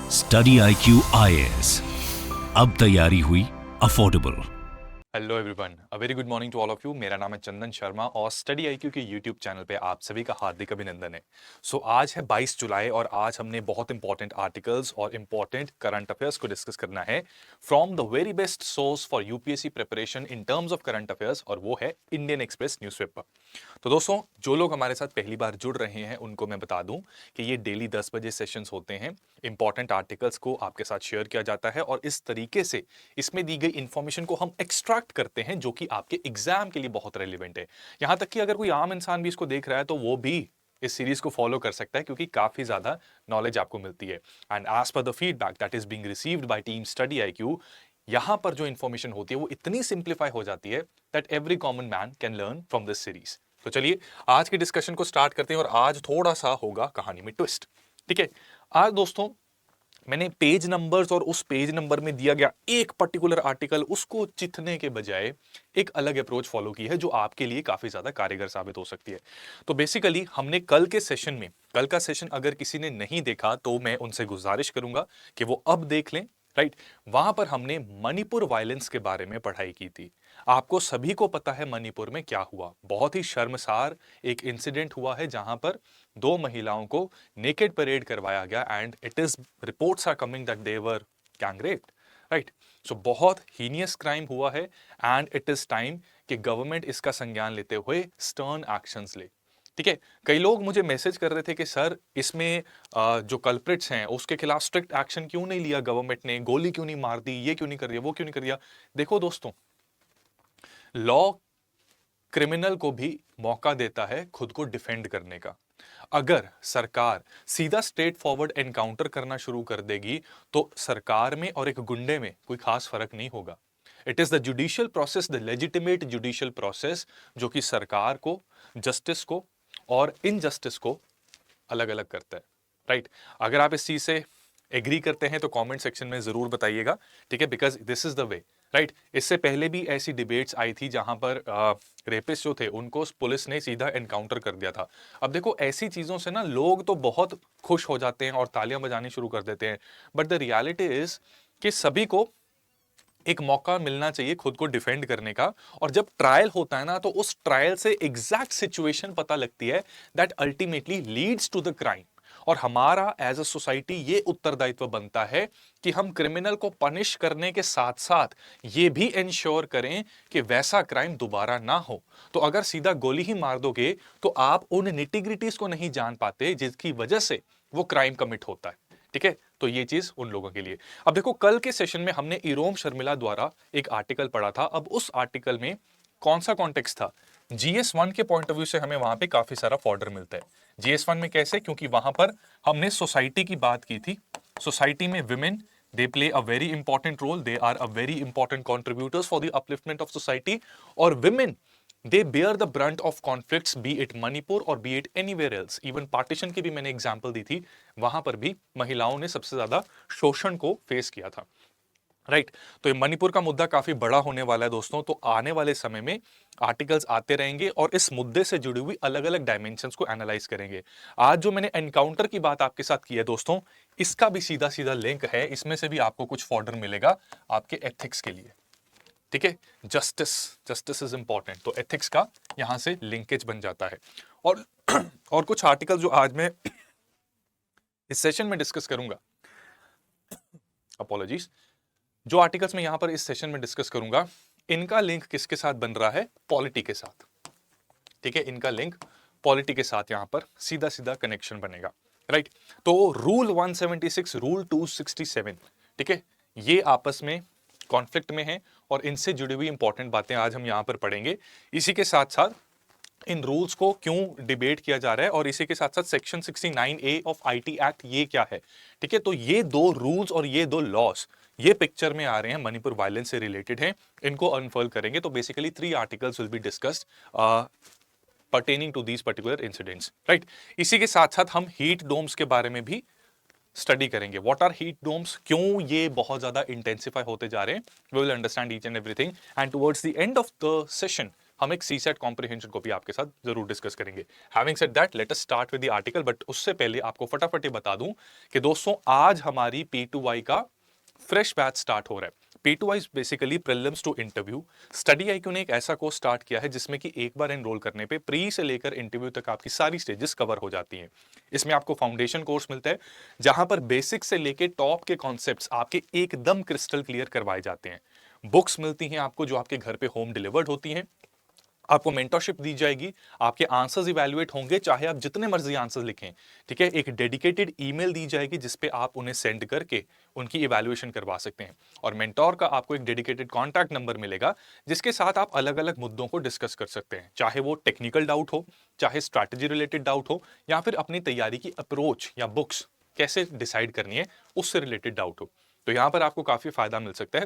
Study IQ IAS, अब तैयारी हुई affordable. Hello everyone, a very good morning to all of you. मेरा नाम है चंदन शर्मा और स्टडी IQ के यूट्यूब चैनल पे आप सभी का हार्दिक अभिनंदन है। आज है 22 जुलाई और आज हमने बहुत इंपॉर्टेंट आर्टिकल्स और इंपॉर्टेंट करंट अफेयर्स को डिस्कस करना है from the very best source for UPSC preparation in terms of current affairs, और वो है इंडियन एक्सप्रेस न्यूज़पेपर। तो दोस्तों, जो लोग हमारे साथ पहली बार जुड़ रहे हैं उनको मैं बता दूं कि ये डेली 10 बजे सेशंस होते हैं। इंपॉर्टेंट आर्टिकल्स को आपके साथ शेयर किया जाता है और इस तरीके से इसमें दी गई इंफॉर्मेशन को हम एक्सट्रैक्ट करते हैं जो कि आपके एग्जाम के लिए बहुत रेलिवेंट है। यहां तक कि अगर कोई आम इंसान भी इसको देख रहा है तो वो भी इस सीरीज को फॉलो कर सकता है क्योंकि काफी ज्यादा नॉलेज आपको मिलती है। And as per the feedback that is being received by team Study IQ, यहां पर जो इंफॉर्मेशन होती है वो इतनी सिंप्लीफाई हो जाती है that every common man can learn from this series. तो चलिए आज की डिस्कशन को स्टार्ट करते हैं और आज थोड़ा सा होगा कहानी में ट्विस्ट। ठीक है, आज दोस्तों मैंने पेज नंबर्स और उस पेज नंबर में दिया गया एक पर्टिकुलर आर्टिकल उसको चिथने के बजाय एक अलग अप्रोच फॉलो की है जो आपके लिए काफी ज्यादा कारगर साबित हो सकती है। तो बेसिकली हमने कल के सेशन में, कल का सेशन अगर किसी ने नहीं देखा तो मैं उनसे गुजारिश करूंगा कि वो अब देख लें। राइट, वहां पर हमने मणिपुर वायलेंस के बारे में पढ़ाई की थी। आपको सभी को पता है मणिपुर में क्या हुआ। बहुत ही शर्मसार एक इंसिडेंट हुआ है जहां पर दो महिलाओं को नेकेड परेड करवाया गया and it is reports are coming that they were gang raped. Right, so बहुत हीनियस क्राइम हुआ है एंड इट इज टाइम कि गवर्नमेंट इसका संज्ञान लेते हुए स्टर्न एक्शंस ले। ठीक है, कई लोग मुझे मैसेज कर रहे थे कि सर इसमें जो कल्प्रिट्स हैं उसके खिलाफ स्ट्रिक्ट एक्शन क्यों नहीं लिया गवर्नमेंट ने, गोली क्यों नहीं मार दी, ये क्यों नहीं कर दिया, वो क्यों नहीं कर दिया। देखो दोस्तों, लॉ क्रिमिनल को भी मौका देता है खुद को डिफेंड करने का। अगर सरकार सीधा स्ट्रेट फॉरवर्ड एनकाउंटर करना शुरू कर देगी तो सरकार में और एक गुंडे में कोई खास फर्क नहीं होगा। It is the judicial process, the legitimate judicial process, जो कि सरकार को, जस्टिस को और इनजस्टिस को अलग अलग करता है। राइट, अगर आप इस चीज से एग्री करते हैं तो कमेंट सेक्शन में जरूर बताइएगा। ठीक है, because this is the way. Right, इससे पहले भी ऐसी डिबेट्स आई थी जहां पर रेपिस्ट जो थे उनको पुलिस ने सीधा एनकाउंटर कर दिया था। अब देखो, ऐसी चीजों से ना लोग तो बहुत खुश हो जाते हैं और तालियां बजानी शुरू कर देते हैं, बट द रियलिटी इज कि सभी को एक मौका मिलना चाहिए खुद को डिफेंड करने का। और जब ट्रायल होता है ना तो उस ट्रायल से एग्जैक्ट सिचुएशन पता लगती है that ultimately leads to the crime. और हमारा एज अ सोसाइटी ये उत्तरदायित्व बनता है कि हम क्रिमिनल को पनिश करने के साथ साथ ये भी इंश्योर करें कि वैसा क्राइम दोबारा ना हो। तो अगर सीधा गोली ही मार दोगे तो आप उन निटिग्रिटीज को नहीं जान पाते जिसकी वजह से वो क्राइम कमिट होता है। ठीक है, तो ये चीज उन लोगों के लिए। अब देखो, कल के सेशन में हमने इरोम शर्मिला द्वारा एक आर्टिकल पढ़ा था। अब उस आर्टिकल में कौन सा कॉन्टेक्स्ट था? GS1 के पॉइंट ऑफ व्यू से हमें वहां पे काफी सारा फॉर्डर मिलता है। GS1 में कैसे? क्योंकि वहां पर हमने सोसाइटी की बात की थी। सोसाइटी में women, they play a very important role, they are a very important contributors for the upliftment of society. और women, they bear the brunt of conflicts, be it Manipur और be it anywhere else। Even partition की भी मैंने example दी थी, वहां पर भी महिलाओं ने सबसे ज्यादा शोषण को फेस किया था। राइट, तो ये मणिपुर का मुद्दा काफी बड़ा होने वाला है दोस्तों। तो आने वाले समय में आर्टिकल्स आते रहेंगे और इस मुद्दे से जुड़ी हुई अलग अलग डायमेंशंस को एनालाइज करेंगे। आज जो मैंने एनकाउंटर की बात आपके साथ की है दोस्तों, इसका भी सीधा सीधा लिंक है, इसमें से भी आपको कुछ फॉर्डर मिलेगा आपके एथिक्स के लिए। ठीक है, जस्टिस, जस्टिस इज इंपॉर्टेंट, तो एथिक्स का यहां से लिंकेज बन जाता है। और और कुछ आर्टिकल जो आज मैं इस सेशन में डिस्कस करूंगा, अपॉलॉजीज, जो आर्टिकल्स मैं यहां पर इस सेशन में डिस्कस करूंगा, इनका लिंक किसके साथ बन रहा है? पॉलिटी के साथ। ठीक है, इनका लिंक पॉलिटी के साथ यहां पर सीधा सीधा कनेक्शन बनेगा। राइट, तो रूल 176, रूल 267, ठीक है, ये आपस में कॉन्फ्लिक्ट में है और इनसे जुड़ी हुई इंपॉर्टेंट बातें आज हम यहां पर पढ़ेंगे। इसी के साथ साथ इन रूल्स को क्यों डिबेट किया जा रहा है और इसी के साथ साथ section 69A of IT act ये क्या है। ठीक है, तो ये दो रूल्स और ये दो लॉस ये पिक्चर में आ रहे हैं, मणिपुर वायलेंस से रिलेटेड हैं, इनको अनफॉल करेंगे। तो basically 3 articles will be discussed pertaining to these particular incidents. Right, इसी के साथ साथ हम हीट डोम्स के बारे में भी स्टडी करेंगे। व्हाट आर हीट डोम्स, क्यों ये बहुत ज्यादा इंटेंसिफाई होते जा रहे हैं, we will understand each and everything. And towards the end of the session हम एक सीसेट कॉम्प्रिहेंशन को भी आपके साथ जरूर डिस्कस करेंगे। Having said that, let us start with the article, but उससे पहले आपको फटाफट ये बता दूं कि दोस्तों आज हमारी P2Y का फ्रेश बैच स्टार्ट हो रहा है। P2Y is basically prelims to interview. Study IQ ने एक ऐसा कोर्स स्टार्ट किया है जिसमें कि एक बार एनरोल करने पे प्री से लेकर इंटरव्यू तक आपकी सारी स्टेजेस कवर हो जाती हैं। इसमें आपको फाउंडेशन कोर्स मिलता है जहां पर बेसिक से लेकर टॉप के कॉन्सेप्ट्स आपके एकदम क्रिस्टल क्लियर करवाए जाते हैं। बुक्स मिलती हैं आपको जो आपके घर पे होम डिलीवर्ड होती हैं। आपको मेंटरशिप दी जाएगी, आपके आंसर्स इवैल्यूएट होंगे चाहे आप जितने मर्जी आंसर्स लिखें, ठीक है। एक डेडिकेटेड ईमेल दी जाएगी जिस पे आप उन्हें सेंड करके उनकी इवैल्यूएशन करवा सकते हैं। और मेंटोर का आपको एक डेडिकेटेड कॉन्टैक्ट नंबर मिलेगा जिसके साथ आप अलग अलग मुद्दों को डिस्कस कर सकते हैं, चाहे वो टेक्निकल डाउट हो, चाहे स्ट्रैटेजी रिलेटेड डाउट हो, या फिर अपनी तैयारी की अप्रोच या बुक्स कैसे डिसाइड करनी है उससे रिलेटेड डाउट हो। तो यहाँ पर आपको काफी फायदा मिल सकता है।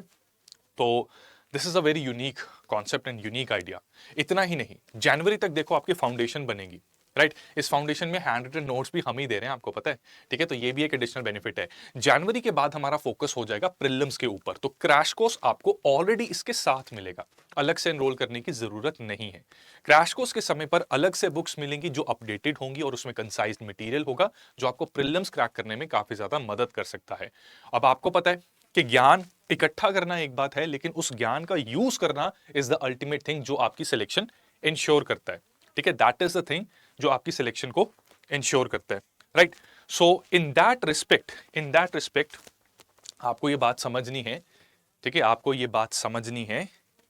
तो this is a very unique concept and unique idea. इतना ही नहीं, जनवरी तक देखो आपकी फाउंडेशन बनेगी, राइट। इस फाउंडेशन में हैंड रिटन नोट्स भी हम ही दे रहे हैं, आपको पता है, ठीक है। तो ये भी एक एडिशनल बेनिफिट है। जनवरी के बाद हमारा फोकस हो जाएगा प्रीलिम्स के ऊपर, तो क्रैश कोर्स आपको ऑलरेडी इसके साथ मिलेगा, अलग से एनरोल करने की जरूरत नहीं है। क्रैश कोर्स के समय पर अलग से बुक्स मिलेंगी जो अपडेटेड होंगी और उसमें कंसाइज्ड मटेरियल होगा जो आपको प्रीलिम्स क्रैक करने में काफी ज्यादा मदद कर सकता है। अब आपको पता है कि ज्ञान इकट्ठा करना एक बात है, लेकिन उस ज्ञान का यूज करना इज द अल्टीमेट थिंग जो आपकी सिलेक्शन इंश्योर करता है, ठीक है। दैट इज द थिंग जो आपकी सिलेक्शन को इंश्योर करता है, right. So in that respect आपको ये बात समझनी है, ठीक है, आपको ये बात समझनी है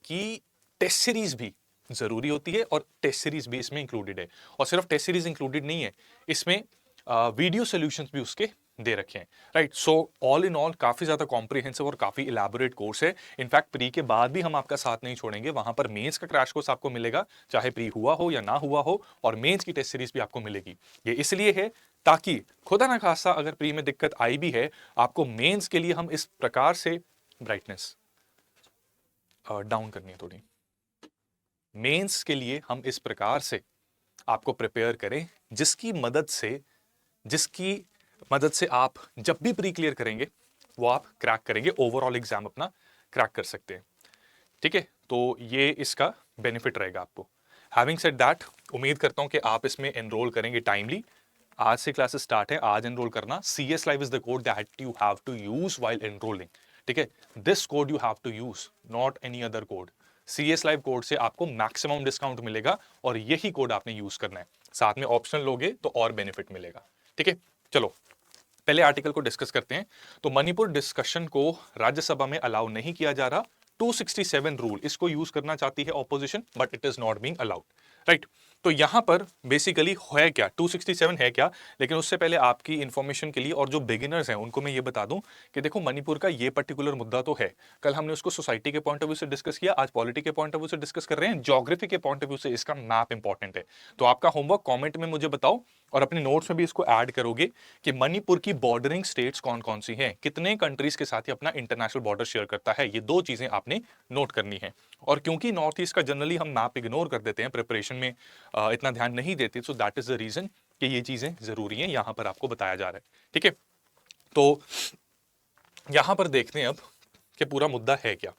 कि टेस्ट सीरीज भी जरूरी होती है और टेस्ट सीरीज भी इसमें इंक्लूडेड है। और सिर्फ टेस्ट सीरीज इंक्लूडेड नहीं है, इसमें वीडियो सॉल्यूशंस भी उसके दे रखे हैं, right. So all in all काफी ज्यादा कॉम्प्रिहेंसिव और काफी इलैबोरेट कोर्स है। इनफैक्ट प्री के बाद भी हम आपका साथ नहीं छोड़ेंगे, वहां पर मेंस का क्रैश कोर्स आपको मिलेगा, चाहे प्री हुआ हो या ना हुआ हो, और मेंस की टेस्ट सीरीज भी आपको मिलेगी। ये इसलिए है ताकि खुदा ना खासा अगर प्री में दिक्कत आई भी है, आपको मेंस के लिए हम इस प्रकार से ब्राइटनेस डाउन करनी है थोड़ी, मेंस के लिए हम इस प्रकार से आपको प्रिपेयर करें जिसकी मदद से आप जब भी प्री क्लियर करेंगे वो आप क्रैक करेंगे, ओवरऑल एग्जाम अपना क्रैक कर सकते हैं, ठीक है। तो ये इसका बेनिफिट रहेगा आपको। हैविंग सेड दैट, उम्मीद करता हूं कि आप इसमें एनरोल करेंगे टाइमली। आज से क्लासेस स्टार्ट है, आज एनरोल करना। CS Live is the code that you have to use while enrolling, ठीक है। This code you have to use, not any other code. CS Live code से आपको मैक्सिमम डिस्काउंट मिलेगा और यही कोड आपने यूज करना है। साथ में ऑप्शनल लोगे तो और बेनिफिट मिलेगा, ठीक है। चलो पहले आर्टिकल को डिस्कस करते हैं। तो मणिपुर डिस्कशन को राज्यसभा में अलाउ नहीं किया जा रहा। 267 रूल, इसको यूज करना चाहती है opposition, but it is not being allowed, right. तो यहां पर बेसिकली है क्या, 267 है क्या, लेकिन उससे पहले आपकी इंफॉर्मेशन के लिए और जो बिगिनर्स हैं उनको मैं ये बता दूं कि देखो मणिपुर का ये पर्टिकुलर मुद्दा तो है, कल हमने उसको सोसाइटी के पॉइंट ऑफ व्यू से डिस्कस किया, आज पॉलिटी के पॉइंट ऑफ व्यू से डिस्कस कर रहे हैं, ज्योग्राफी के पॉइंट ऑफ व्यू से इसका मैप इंपॉर्टेंट है। तो आपका होमवर्क कॉमेंट में मुझे बताओ और अपने नोट्स में भी इसको ऐड करोगे कि मणिपुर की बॉर्डरिंग स्टेट्स कौन कौन सी हैं, कितने कंट्रीज के साथ ही अपना इंटरनेशनल बॉर्डर शेयर करता है, ये दो चीजें आपने नोट करनी है। और क्योंकि नॉर्थ ईस्ट का जनरली हम मैप इग्नोर कर देते हैं प्रिपरेशन में, इतना ध्यान नहीं देते, so that is the reason कि ये चीजें जरूरी हैं, यहां पर आपको बताया जा रहा है, ठीक है। तो यहां पर देखते हैं अब कि पूरा मुद्दा है क्या।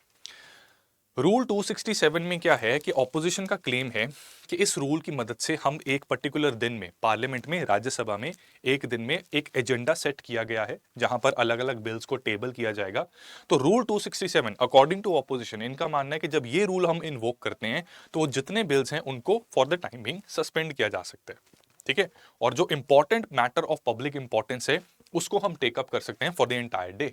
रूल 267 में क्या है कि ऑपोजिशन का क्लेम है कि इस रूल की मदद से हम एक पर्टिकुलर दिन में पार्लियामेंट में, राज्यसभा में एक दिन में एक एजेंडा सेट किया गया है जहां पर अलग अलग बिल्स को टेबल किया जाएगा। तो रूल 267 अकॉर्डिंग टू ऑपोजिशन, इनका मानना है कि जब ये रूल हम इन्वोक करते हैं तो वो जितने बिल्स हैं उनको for the time being suspend किया जा सकता है, ठीक है। और जो important matter of public importance है उसको हम टेकअप कर सकते हैं for the entire day,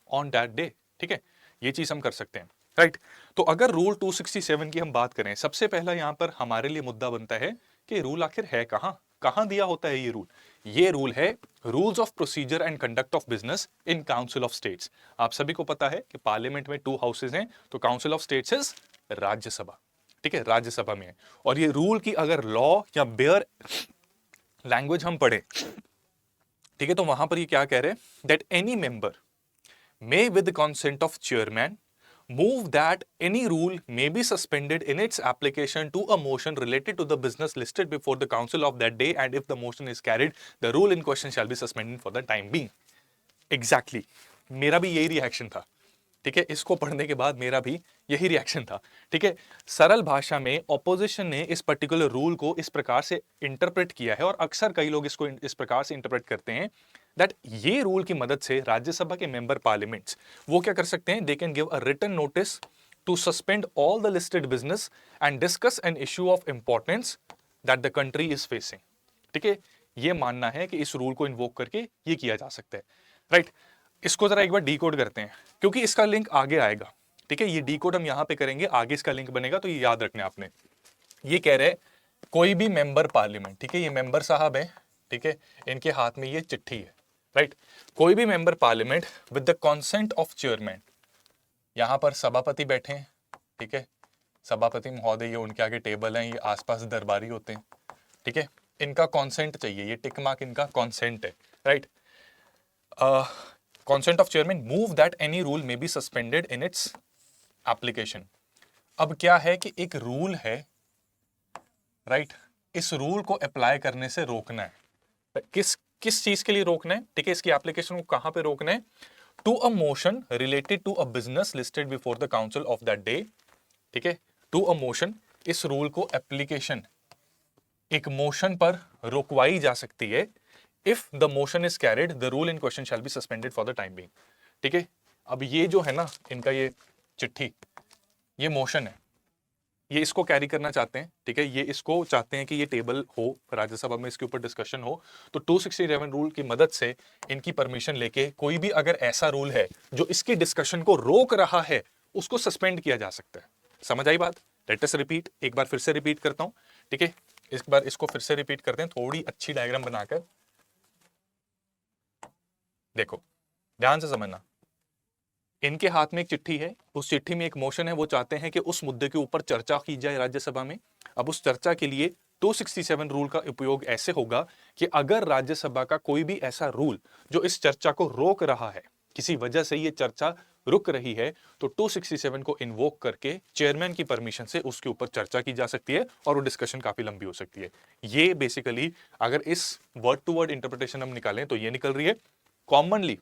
on that day, ठीक है। ये चीज हम कर सकते हैं, राइट। तो अगर रूल 267 की हम बात करें, सबसे पहला यहां पर हमारे लिए मुद्दा बनता है कि रूल आखिर है कहां दिया होता है ये रूल। ये रूल है rules of procedure and conduct of business in council of states. आप सभी को पता है कि पार्लियामेंट में 2 हाउसेज हैं, तो council of states is Rajya Sabha, ठीक है, राज्यसभा में है। और ये रूल की अगर लॉ या बेयर लैंग्वेज हम पढ़े, ठीक है, तो वहां पर ये क्या कह रहे हैं, that any member may with the consent of chairman move that any rule may be suspended in its application to a motion related to the business listed before the council of that day, and if the motion is carried the rule in question shall be suspended for the time being। Exactly, मेरा भी यही reaction था, ठीक है, इसको पढ़ने के बाद मेरा भी यही रिएक्शन था। ठीक है, सरल भाषा में ऑपोजिशन ने इस पर्टिकुलर रूल को इस प्रकार से इंटरप्रेट किया है, और अक्सर कई लोग इसको इस प्रकार से इंटरप्रेट करते हैं दैट ये रूल की मदद से राज्यसभा के मेंबर पार्लियामेंट्स वो क्या कर सकते हैं, they can give a written notice to suspend all the listed business and discuss an issue of importance that the country is facing. ठीक है, ये मानना है कि इस रूल को इन्वोक करके ये किया जा सकता है। राइट, इसको जरा एक बार डीकोड करते हैं, क्योंकि इसका लिंक आगे आएगा। ठीक है, ये डीकोड हम यहां पे करेंगे, आगे इसका लिंक बनेगा, तो ये याद रखना है आपने। ये कह रहे हैं कोई भी मेंबर पार्लियामेंट, ठीक है, ये मेंबर साहब है, ठीक है, इनके हाथ में ये चिट्ठी है। राइट, कोई भी member parliament with the consent of chairman, यहां पर सभापति बैठे हैं, ठीक है, सभापति महोदय, ये उनके आगे टेबल है, ये आसपास दरबारी होते हैं। ठीक है, इनका कॉन्सेंट चाहिए, ये टिक मार्क इनका कॉन्सेंट है। Right, consent of chairman move that any rule may be suspended in its application। अब क्या है कि एक रूल है, राइट, इस रूल को अप्लाई करने से रोकना है। किस चीज के लिए रोकना है? ठीक है, इसकी एप्लीकेशन को कहां पे रोकना है? To a motion related to a business listed before the council of that day. ठीक है, टू अ मोशन, इस रूल को एप्लीकेशन एक मोशन पर रोकवाई जा सकती है। If the motion is carried, the rule in question shall be suspended for the time being। ठीक है, अब ये जो है ना इनका ये चिट्ठी, ये मोशन है, ये इसको कैरी करना चाहते हैं। ठीक है, ये इसको चाहते हैं कि ये टेबल हो राज्यसभा में, इसके ऊपर डिस्कशन हो, तो 267 रूल की मदद से इनकी परमिशन लेके कोई भी अगर ऐसा रूल है जो इसकी डिस्कशन को रोक रहा है, उसको सस्पेंड किया जा सकता है। समझ आई बात? लेट अस रिपीट, एक बार फिर से रिपीट करता हूं। ठीक है, इस बार इसको फिर से रिपीट करते हैं, थोड़ी अच्छी डायग्राम बनाकर। देखो, ध्यान से समझना, इनके हाथ में एक चिट्ठी है, उस चिट्ठी में एक मोशन है, वो चाहते हैं कि उस मुद्दे के ऊपर चर्चा की जाए राज्यसभा में। अब उस चर्चा के लिए 267 रूल का उपयोग ऐसे होगा कि अगर राज्यसभा का कोई भी ऐसा रूल जो इस चर्चा को रोक रहा है, किसी वजह से ये चर्चा रुक रही है, तो 267 को इन्वोक करके चेयरमैन की परमिशन से उसके ऊपर चर्चा की जा सकती है, और वो डिस्कशन काफी लंबी हो सकती है। ये बेसिकली अगर इस वर्ड टू वर्ड इंटरप्रिटेशन हम निकालें तो ये निकल रही है। कॉमनली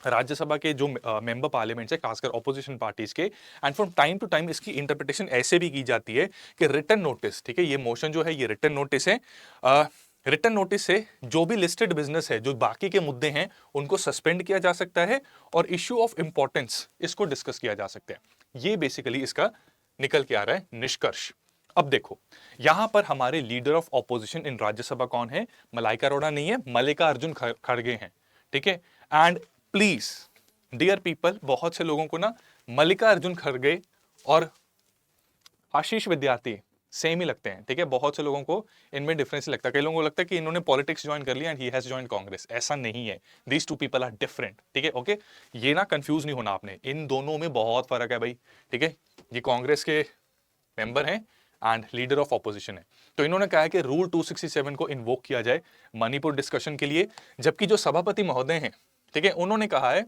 राज्यसभा के जो मेंबर पार्लियामेंट्स है, खासकर ऑपोजिशन पार्टीज के, and from time to time इसकी इंटरप्रिटेशन ऐसे भी की जाती है कि रिटन नोटिस, ठीक है, ये मोशन जो है ये रिटन नोटिस है, रिटन नोटिस से जो भी लिस्टेड बिजनेस है, जो बाकी के मुद्दे हैं, उनको सस्पेंड किया जा सकता है, और इश्यू ऑफ इंपॉर्टेंस इसको डिस्कस किया जा सकता है। ये बेसिकली इसका निकल के आ रहा है निष्कर्ष। अब देखो, यहां पर हमारे लीडर ऑफ ऑपोजिशन इन राज्यसभा कौन है? मलाइका अरोड़ा नहीं है, मल्लिकार्जुन खड़गे हैं। ठीक है, एंड प्लीज डियर पीपल, बहुत से लोगों को ना मल्लिकार्जुन खड़गे और आशीष विद्यार्थी सेम ही लगते हैं। ठीक है, बहुत से लोगों को इनमें डिफरेंस लगता है। कई लोगों को लगता है कि इन्होंने पॉलिटिक्स ज्वाइन कर लिया and he has join Congress. ऐसा नहीं है, these two people are different. ठीक है, ओके, ये ना कंफ्यूज नहीं होना आपने, इन दोनों में बहुत फर्क है भाई। ठीक है, ये कांग्रेस के मेंबर हैं एंड लीडर ऑफ ऑपोजिशन है। तो इन्होंने कहा है कि रूल 267 को इन्वोक किया जाए मणिपुर डिस्कशन के लिए, जबकि जो सभापति महोदय हैं, ठीक है, उन्होंने कहा है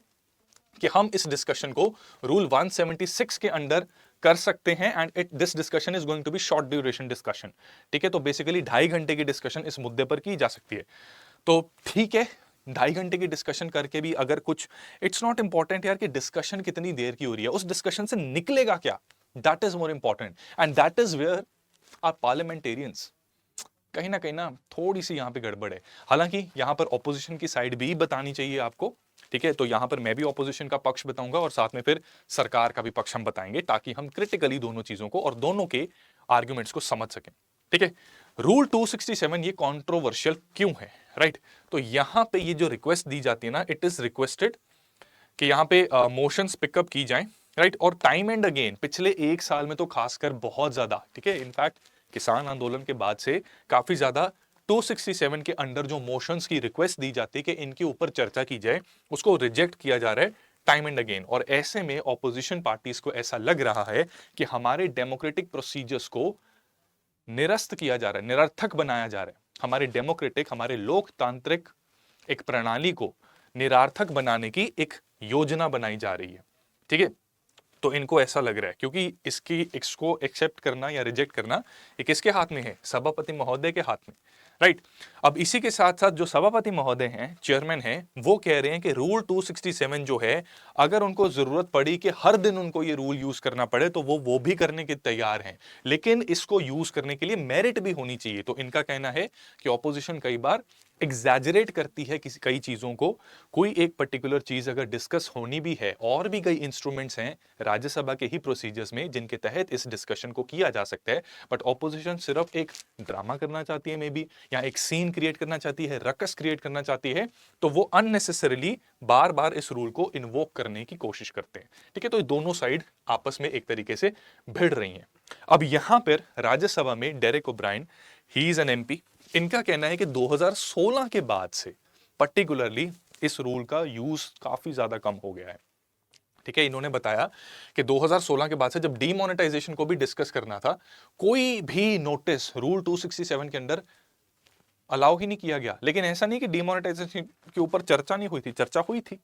कि हम इस डिस्कशन को रूल 176 के अंडर कर सकते हैं, and this discussion is going to be short duration discussion. ठीक है, तो बेसिकली 2.5 घंटे की डिस्कशन इस मुद्दे पर की जा सकती है। तो ठीक है, 2.5 घंटे की डिस्कशन करके भी अगर कुछ, इट्स नॉट इंपॉर्टेंट यार कि डिस्कशन कितनी देर की हो रही है, उस डिस्कशन से निकलेगा क्या, that is more important, and that is where are parliamentarians कहीं ना थोड़ी सी यहां पे गड़बड़ है। हालांकि यहां पर ऑपोजिशन की साइड भी बतानी चाहिए आपको। ठीक है, तो यहां पर मैं भी ऑपोजिशन का पक्ष बताऊंगा और साथ में फिर सरकार का भी पक्ष हम बताएंगे, ताकि हम क्रिटिकली दोनों चीजों को और दोनों के आर्ग्यूमेंट्स को समझ सकें। ठीक है, रूल 267 ये कॉन्ट्रोवर्शियल क्यों है? राइट, तो यहां पे ये जो रिक्वेस्ट दी जाती है ना, इट इज रिक्वेस्टेड कि यहां पे मोशंस पिकअप की जाएं। राइट, और टाइम एंड अगेन पिछले 1 साल में तो खासकर बहुत ज्यादा, ठीक है, इनफैक्ट किसान आंदोलन के बाद से काफी ज्यादा 267 के अंडर जो मोशंस की रिक्वेस्ट दी जाती है कि इनके ऊपर चर्चा की जाए, उसको रिजेक्ट किया जा रहा है टाइम एंड अगेन। और ऐसे में ऑपोजिशन पार्टीज को ऐसा लग रहा है कि हमारे डेमोक्रेटिक प्रोसीजर्स को निरस्त किया जा रहा है, निरर्थक बनाया जा रहा है। हमारे डेमोक्रेटिक, हमारे लोकतांत्रिक एक प्रणाली को निरर्थक बनाने की एक योजना बनाई जा रही है। ठीक है, तो इनको ऐसा लग रहा है, क्योंकि इसको एक्सेप्ट करना या रिजेक्ट करना ये किसके हाथ में है? सभापति महोदय के हाथ में। राइट। अब इसी के साथ साथ जो सभापति महोदय हैं, चेयरमैन हैं, वो कह रहे हैं कि रूल 267 जो है, अगर उनको जरूरत पड़ी कि हर दिन उनको ये रूल यूज करना पड़े तो वो भी करने के तैयार हैं, लेकिन इसको यूज करने के लिए मेरिट भी होनी चाहिए। तो इनका कहना है कि ऑपोजिशन कई बार एग्जैजरेट करती है कई चीजों को। कोई एक पर्टिकुलर चीज अगर डिस्कस होनी भी है, और भी कई इंस्ट्रूमेंट्स हैं राज्यसभा के ही प्रोसीजर्स में जिनके तहत इस डिस्कशन को किया जा सकता है, बट ऑपोजिशन सिर्फ एक ड्रामा करना चाहती है मे बी, या एक सीन क्रिएट करना चाहती है, रकस क्रिएट करना चाहती है, तो वो अननेसेसरीली बार बार इस रूल को इन्वोक करने की कोशिश करते हैं। ठीक है, तो ये दोनों साइड आपस में एक तरीके से भिड़ रही हैं। अब यहां पर राज्यसभा में Derek O'Brien, he is an MP, इनका कहना है कि 2016 के बाद से पर्टिकुलरली इस रूल का यूज काफी ज्यादा कम हो गया है। ठीक है, इन्होंने बताया कि 2016 के बाद से जब डीमोनेटाइजेशन को भी डिस्कस करना था, कोई भी नोटिस रूल 267 के अंदर अलाउ ही नहीं किया गया। लेकिन ऐसा नहीं कि डीमोनेटाइजेशन के ऊपर चर्चा नहीं हुई थी, चर्चा हुई थी,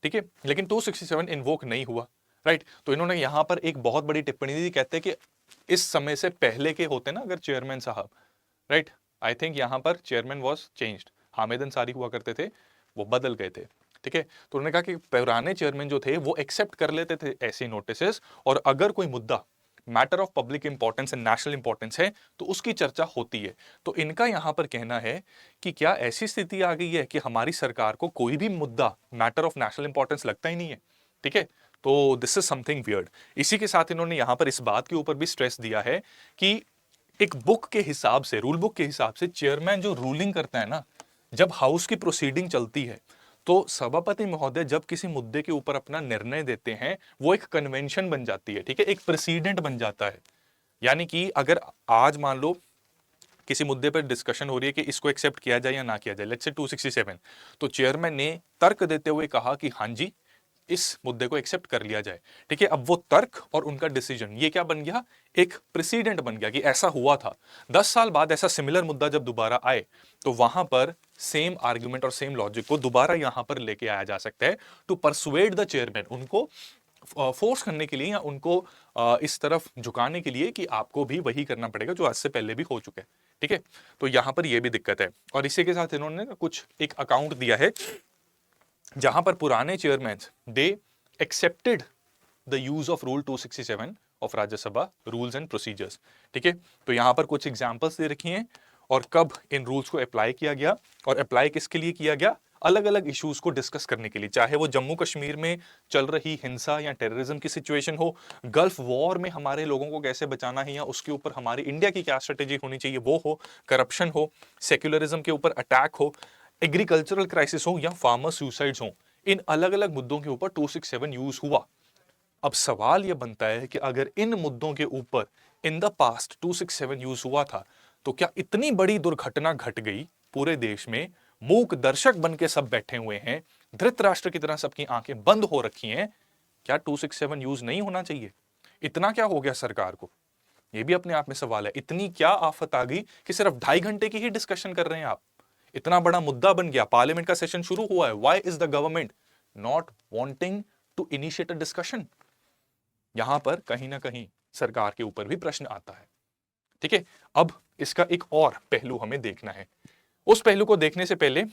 ठीक है, लेकिन 267 इन्वोक नहीं हुआ। राइट, तो इन्होंने यहां पर एक बहुत बड़ी टिप्पणी दी, कहते हैं कि इस समय से पहले के होते ना अगर चेयरमैन साहब, राइट, आई थिंक यहां पर chairman was changed, Hamid Ansari हुआ करते थे, वो बदल गए थे। ठीक है, तो उन्होंने कहा कि पुराने चेयरमैन जो थे वो एक्सेप्ट कर लेते थे ऐसे नोटिसेस, और अगर कोई मुद्दा matter of public importance and national importance है तो उसकी चर्चा होती है। तो इनका यहां पर कहना है कि क्या ऐसी स्थिति आ गई है कि हमारी सरकार को कोई भी मुद्दा मैटर ऑफ नेशनल इंपॉर्टेंस लगता ही नहीं है। ठीक है, तो दिस इज समथिंग वियर्ड। इसी के साथ इन्होंने यहां पर इस बात के ऊपर भी स्ट्रेस दिया है कि एक बुक के हिसाब से, रूल बुक के हिसाब से चेयरमैन जो रूलिंग करता है ना, जब हाउस की प्रोसीडिंग चलती है, तो सभापति महोदय जब किसी मुद्दे के ऊपर अपना निर्णय देते हैं, वो एक कन्वेंशन बन जाती है। ठीक है, एक प्रेसिडेंट बन जाता है। यानी कि अगर आज मान लो किसी मुद्दे पर डिस्कशन हो रही है कि इसको एक्सेप्ट किया जाए या ना किया जाए, लेट्स से 267, तो चेयरमैन ने तर्क देते हुए कहा कि हाँ जी, इस मुद्दे को एक्सेप्ट कर लिया जाए। ठीक है, अब वो तर्क और उनका डिसीजन ये क्या बन गया, एक प्रेसिडेंट बन गया कि ऐसा हुआ था। 10 साल बाद ऐसा सिमिलर मुद्दा जब दोबारा आए तो वहां पर सेम आर्गुमेंट और सेम लॉजिक को दोबारा यहां पर लेके आया जा सकता है, टू परसुएड द चेयरमैन, उनको फोर्स करने के लिए या उनको इस तरफ झुकाने के लिए कि आपको भी वही करना पड़ेगा जो आज से पहले भी हो चुका है। ठीक है, तो यहां पर यह भी दिक्कत है। और इसी के साथ इन्होंने कुछ एक अकाउंट दिया है जहां पर पुराने chairman they accepted the use of rule 267 of Rajya Sabha rules and procedures. ठीक है, तो यहां पर कुछ एग्जांपल्स दे रखी हैं और कब इन रूल्स को अप्लाई किया गया, और अप्लाई किसके लिए किया गया, अलग अलग इश्यूज को डिस्कस करने के लिए, चाहे वो जम्मू कश्मीर में चल रही हिंसा या टेररिज्म की सिचुएशन हो, गल्फ वॉर में हमारे लोगों को कैसे बचाना है या उसके ऊपर हमारी इंडिया की क्या स्ट्रेटेजी होनी चाहिए वो हो, करप्शन हो, सेक्युलरिज्म के ऊपर अटैक हो, एग्रीकल्चरल क्राइसिस हो या फार्मर सुसाइड्स हो, इन अलग अलग मुद्दों के ऊपर 267 यूज हुआ। अब सवाल यह बनता है कि अगर इन मुद्दों के ऊपर इन द पास्ट 267 यूज हुआ था, तो क्या इतनी बड़ी दुर्घटना घट गई पूरे देश में, मूक दर्शक बन के सब बैठे हुए हैं, धृतराष्ट्र की तरह सबकी आंखें बंद हो रखी हैं, क्या 267 यूज नहीं होना चाहिए? इतना क्या हो गया सरकार को? यह भी अपने आप में सवाल है। इतनी क्या आफत आ गई कि सिर्फ 2.5 घंटे की ही डिस्कशन कर रहे हैं आप? इतना बड़ा मुद्दा बन गया, पार्लियामेंट का सेशन शुरू हुआ है, why is the government not wanting to initiate a discussion? यहां पर कहीं ना कहीं सरकार के ऊपर भी प्रश्न आता है। ठीक है, अब इसका एक और पहलू हमें देखना है। उस पहलू को देखने से पहले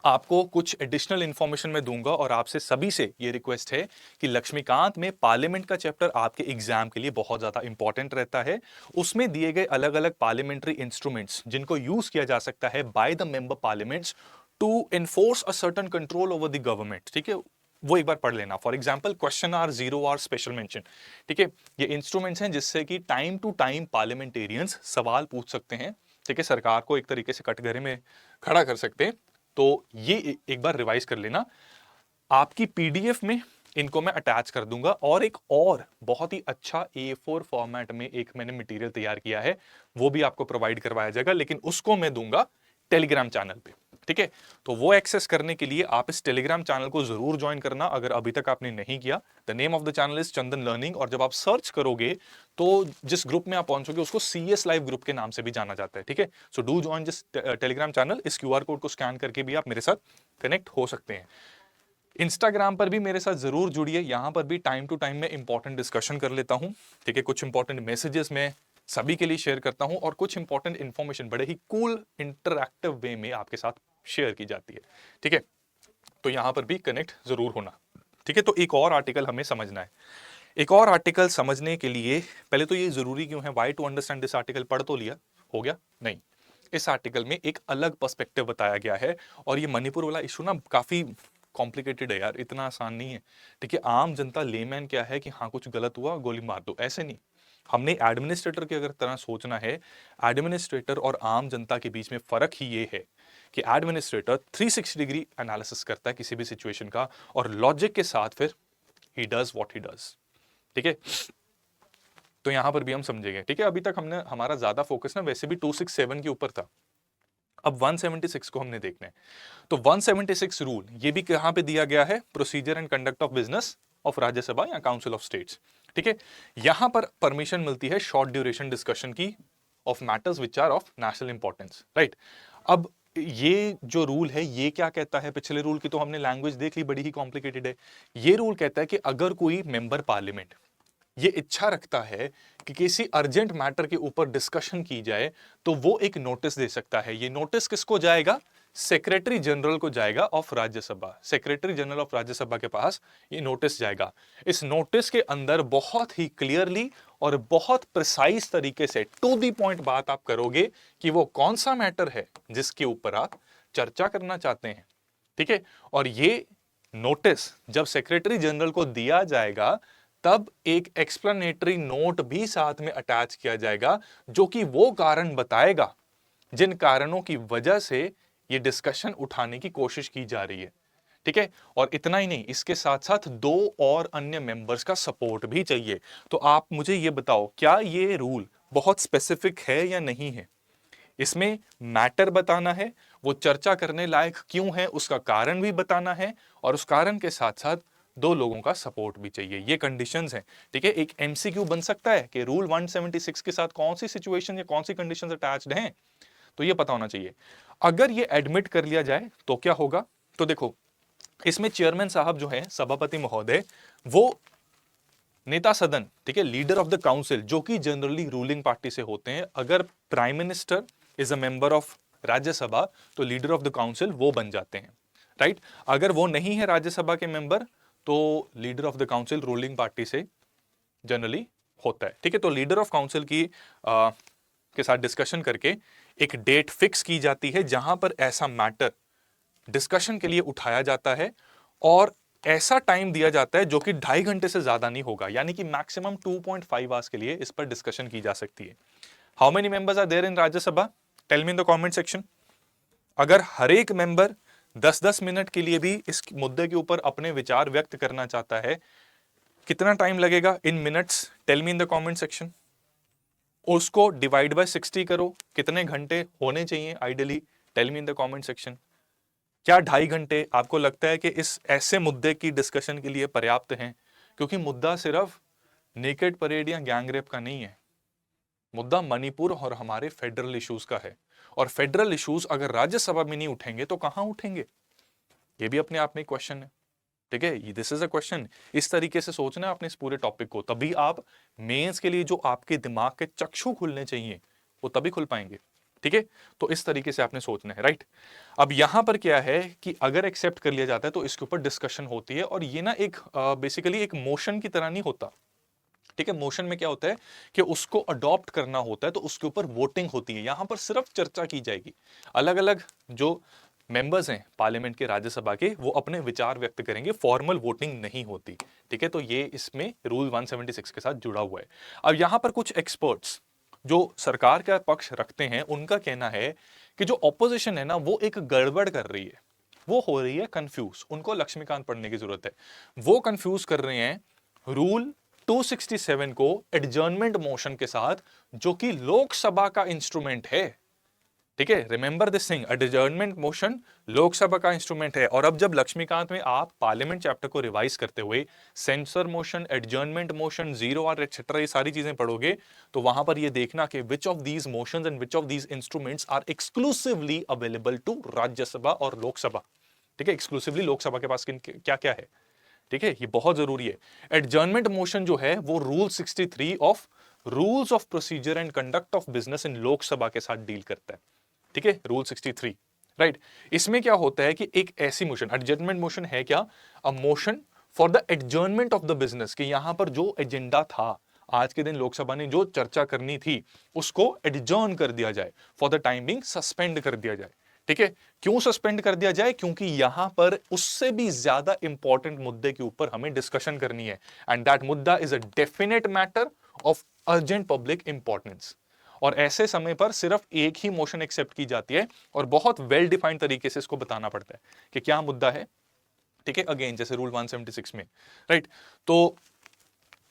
आपको कुछ एडिशनल इंफॉर्मेशन मैं दूंगा, और आपसे सभी से ये रिक्वेस्ट है कि लक्ष्मीकांत में पार्लियामेंट का चैप्टर आपके एग्जाम के लिए बहुत ज्यादा इंपॉर्टेंट रहता है। उसमें दिए गए अलग अलग पार्लियामेंट्री इंस्ट्रूमेंट्स जिनको यूज किया जा सकता है by the member parliaments to enforce a certain control over the government, ठीक है, वो एक बार पढ़ लेना। For example question hour, zero hour, special mention, ठीक है, ये इंस्ट्रूमेंट्स हैं जिससे कि टाइम टू टाइम पार्लियामेंटेरियंस सवाल पूछ सकते हैं, ठीक है, सरकार को एक तरीके से कटघरे में खड़ा कर सकते हैं। तो ये एक बार रिवाइज कर लेना। आपकी पीडीएफ में इनको मैं अटैच कर दूंगा, और एक और बहुत ही अच्छा A4 फॉर्मेट में एक मैंने मटेरियल तैयार किया है, वो भी आपको प्रोवाइड करवाया जाएगा, लेकिन उसको मैं दूंगा टेलीग्राम चैनल पे। ठीक है, तो वो एक्सेस करने के लिए आप इस टेलीग्राम चैनल को जरूर ज्वाइन करना अगर अभी तक आपने नहीं किया। The name of the channel is Chandan learning, और जब आप सर्च करोगे तो जिस ग्रुप में आप पहुंचोगे उसको CS लाइव ग्रुप के नाम से भी जाना जाता है। ठीक है, so do join this Telegram channel. इस QR कोड को स्कैन करके भी आप मेरे साथ कनेक्ट हो सकते हैं। इंस्टाग्राम पर भी मेरे साथ जरूर जुड़िए, यहां पर भी टाइम टू टाइम में इंपॉर्टेंट डिस्कशन कर लेता हूं। ठीक है, कुछ इंपॉर्टेंट मैसेजेस मैं सभी के लिए शेयर करता हूं और कुछ इंपॉर्टेंट इंफॉर्मेशन बड़े ही कूल इंटरैक्टिव वे में आपके साथ शेयर की जाती है। ठीक है, तो यहां पर भी कनेक्ट जरूर होना। ठीक है, तो एक और आर्टिकल हमें समझना है। एक और आर्टिकल समझने के लिए पहले तो ये जरूरी क्यों है, why to understand this article, पढ़ तो लिया, हो गया नहीं। इस आर्टिकल में एक अलग पर्सपेक्टिव बताया गया है और ये मणिपुर वाला इशू ना काफी कॉम्प्लिकेटेड है यार, इतना आसान नहीं है। ठीक है, आम जनता लेमैन क्या है कि हाँ कुछ गलत हुआ गोली मार दो, ऐसे नहीं। हमने एडमिनिस्ट्रेटर की अगर तरह सोचना है, एडमिनिस्ट्रेटर और आम जनता के बीच में फर्क ही ये है कि एडमिनिस्ट्रेटर 360 डिग्री एनालिसिस करता है किसी भी सिचुएशन का और लॉजिक के साथ फिर he does what he does. ठीक है, तो यहां पर भी हम समझेंगे। ठीक है, अभी तक हमने हमारा ज्यादा फोकस ना वैसे भी 267 के ऊपर था, अब 176 को हमने देखना है। तो 176 रूल ये भी कहां पे दिया गया है, procedure and conduct of business of Rajya Sabha या काउंसिल ऑफ स्टेट्स। ठीक है, यहां पर परमिशन मिलती है शॉर्ट ड्यूरेशन डिस्कशन की of matters which are of national importance, right. अब ये जो रूल है ये क्या कहता है, पिछले रूल की तो हमने लैंग्वेज देख ली, बड़ी ही कॉम्प्लिकेटेड है। ये रूल कहता है कि अगर कोई मेंबर पार्लियामेंट ये इच्छा रखता है कि किसी अर्जेंट मैटर के ऊपर डिस्कशन की जाए तो वो एक नोटिस दे सकता है। ये नोटिस किसको जाएगा, सेक्रेटरी जनरल को जाएगा of Rajya Sabha. Secretary general of Rajya Sabha के पास ये नोटिस जाएगा। इस नोटिस के अंदर बहुत ही क्लियरली और बहुत प्रिसाइज तरीके से टू दी पॉइंट बात आप करोगे कि वो कौन सा मैटर है जिसके ऊपर आप चर्चा करना चाहते हैं। ठीक है, और ये नोटिस जब सेक्रेटरी जनरल को दिया जाएगा तब एक एक्सप्लेनेटरी नोट भी साथ में अटैच किया जाएगा जो कि वो कारण बताएगा जिन कारणों की वजह से ये डिस्कशन उठाने की कोशिश की जा रही है। ठीक है, और इतना ही नहीं, इसके साथ साथ 2 और अन्य मेंबर्स का सपोर्ट भी चाहिए। तो आप मुझे ये बताओ, क्या ये रूल बहुत स्पेसिफिक है या नहीं है? इसमें मैटर बताना है, वो चर्चा करने लायक क्यों है उसका कारण भी बताना है, और उस कारण के साथ साथ 2 लोगों का सपोर्ट भी चाहिए। ये कंडीशंस हैं। ठीक है, एक एमसीक्यू बन सकता है कि रूल 176 के साथ कौन सी सिचुएशन या कौन सी कंडीशंस अटैच्ड हैं, तो ये पता होना चाहिए। अगर ये एडमिट कर लिया जाए तो क्या होगा, तो देखो इसमें चेयरमैन साहब जो है, सभापति महोदय, वो नेता सदन, ठीक है, लीडर ऑफ द काउंसिल, जो कि जनरली रूलिंग पार्टी से होते हैं। अगर prime minister is a member of Rajya Sabha तो लीडर ऑफ द काउंसिल वो बन जाते हैं, राइट। अगर वो नहीं है राज्यसभा के मेंबर तो leader of the council ruling party से जनरली होता है। ठीक है, तो लीडर ऑफ काउंसिल की के साथ डिस्कशन करके एक डेट फिक्स की जाती है जहां पर ऐसा मैटर डिस्कशन के लिए उठाया जाता है, और ऐसा टाइम दिया जाता है जो कि 2.5 घंटे से ज्यादा नहीं होगा, यानी कि मैक्सिमम 2.5 आवर्स के लिए इस पर डिस्कशन की जा सकती है। How many members are there in Rajya Sabha, tell me in the comment section. अगर हर एक मेंबर 10-10 मिनट के लिए भी इस मुद्दे के ऊपर अपने विचार व्यक्त करना चाहता है, कितना टाइम लगेगा in minutes, tell me in the comment section. उसको डिवाइड बाय 60 करो, कितने घंटे होने चाहिए ideally, tell me in the comment section. क्या 2.5 घंटे आपको लगता है कि इस ऐसे मुद्दे की डिस्कशन के लिए पर्याप्त हैं? क्योंकि मुद्दा सिर्फ नेकेड परेड या गैंग रेप का नहीं है, मुद्दा मणिपुर और हमारे फेडरल इश्यूज का है। और फेडरल इश्यूज अगर राज्यसभा में नहीं उठेंगे तो कहां उठेंगे, ये भी अपने आप में क्वेश्चन है। ठीक है, दिस इज अ क्वेश्चन। इस तरीके से सोचना है आपने इस पूरे टॉपिक को, तभी आप मेंस के लिए जो आपके दिमाग के चक्षु खुलने चाहिए वो तभी खुल पाएंगे। ठीक है, तो इस तरीके से आपने सोचना है, राइट। अब यहां पर क्या है कि अगर एक्सेप्ट कर लिया जाता है तो इसके ऊपर डिस्कशन होती है, और ये ना एक बेसिकली एक मोशन की तरह नहीं होता। ठीक है, मोशन में क्या होता है कि उसको अडॉप्ट करना होता है तो उसके ऊपर वोटिंग होती है, यहां पर सिर्फ चर्चा की जाएगी। अलग अलग जो मेंबर्स हैं पार्लियामेंट के, राज्यसभा के, वो अपने विचार व्यक्त करेंगे, फॉर्मल वोटिंग नहीं होती। ठीक है, तो ये इसमें रूल 176 के साथ जुड़ा हुआ है। अब यहां पर कुछ एक्सपर्ट्स जो सरकार का पक्ष रखते हैं उनका कहना है कि जो ऑपोजिशन है ना वो एक गड़बड़ कर रही है, वो हो रही है कंफ्यूज। उनको लक्ष्मीकांत पढ़ने की जरूरत है। वो कंफ्यूज कर रहे हैं रूल 267 को एडजर्नमेंट मोशन के साथ, जो कि लोकसभा का इंस्ट्रूमेंट है। ठीक है, remember this thing, adjournment motion Lok Sabha का इंस्ट्रूमेंट है। और अब जब लक्ष्मीकांत में आप पार्लियामेंट चैप्टर को रिवाइज करते हुए censure motion, adjournment motion, 0R etcetera ये सारी चीजें पढ़ोगे तो वहां पर ये देखना कि which of these motions and which of these instruments are exclusively available to Rajya Sabha और लोकसभा। ठीक है, एक्सक्लूसिवली लोकसभा के पास क्या क्या है। ठीक है, ये बहुत जरूरी है। एडजर्नमेंट मोशन जो है वो rule 63 of rules of procedure and conduct of business in Lok Sabha के साथ डील करता है। ठीक है, रूल 63, राइट। इसमें क्या होता है कि एक ऐसी मोशन, एडजर्नमेंट मोशन है क्या, a motion for the adjournment of the business, कि यहां पर जो एजेंडा था आज के दिन लोकसभा ने जो चर्चा करनी थी उसको एडजर्न कर दिया जाए, for the time being suspend कर दिया जाए। ठीक है, क्यों सस्पेंड कर दिया जाए, क्योंकि यहां पर उससे भी ज्यादा इंपॉर्टेंट मुद्दे के ऊपर हमें डिस्कशन करनी है, एंड दैट मुद्दा is a definite matter of urgent public importance. और ऐसे समय पर सिर्फ एक ही मोशन एक्सेप्ट की जाती है और बहुत वेल डिफाइंड तरीके से इसको बताना पड़ता है कि क्या मुद्दा है। ठीक है, अगेन जैसे रूल 176 में, राइट। तो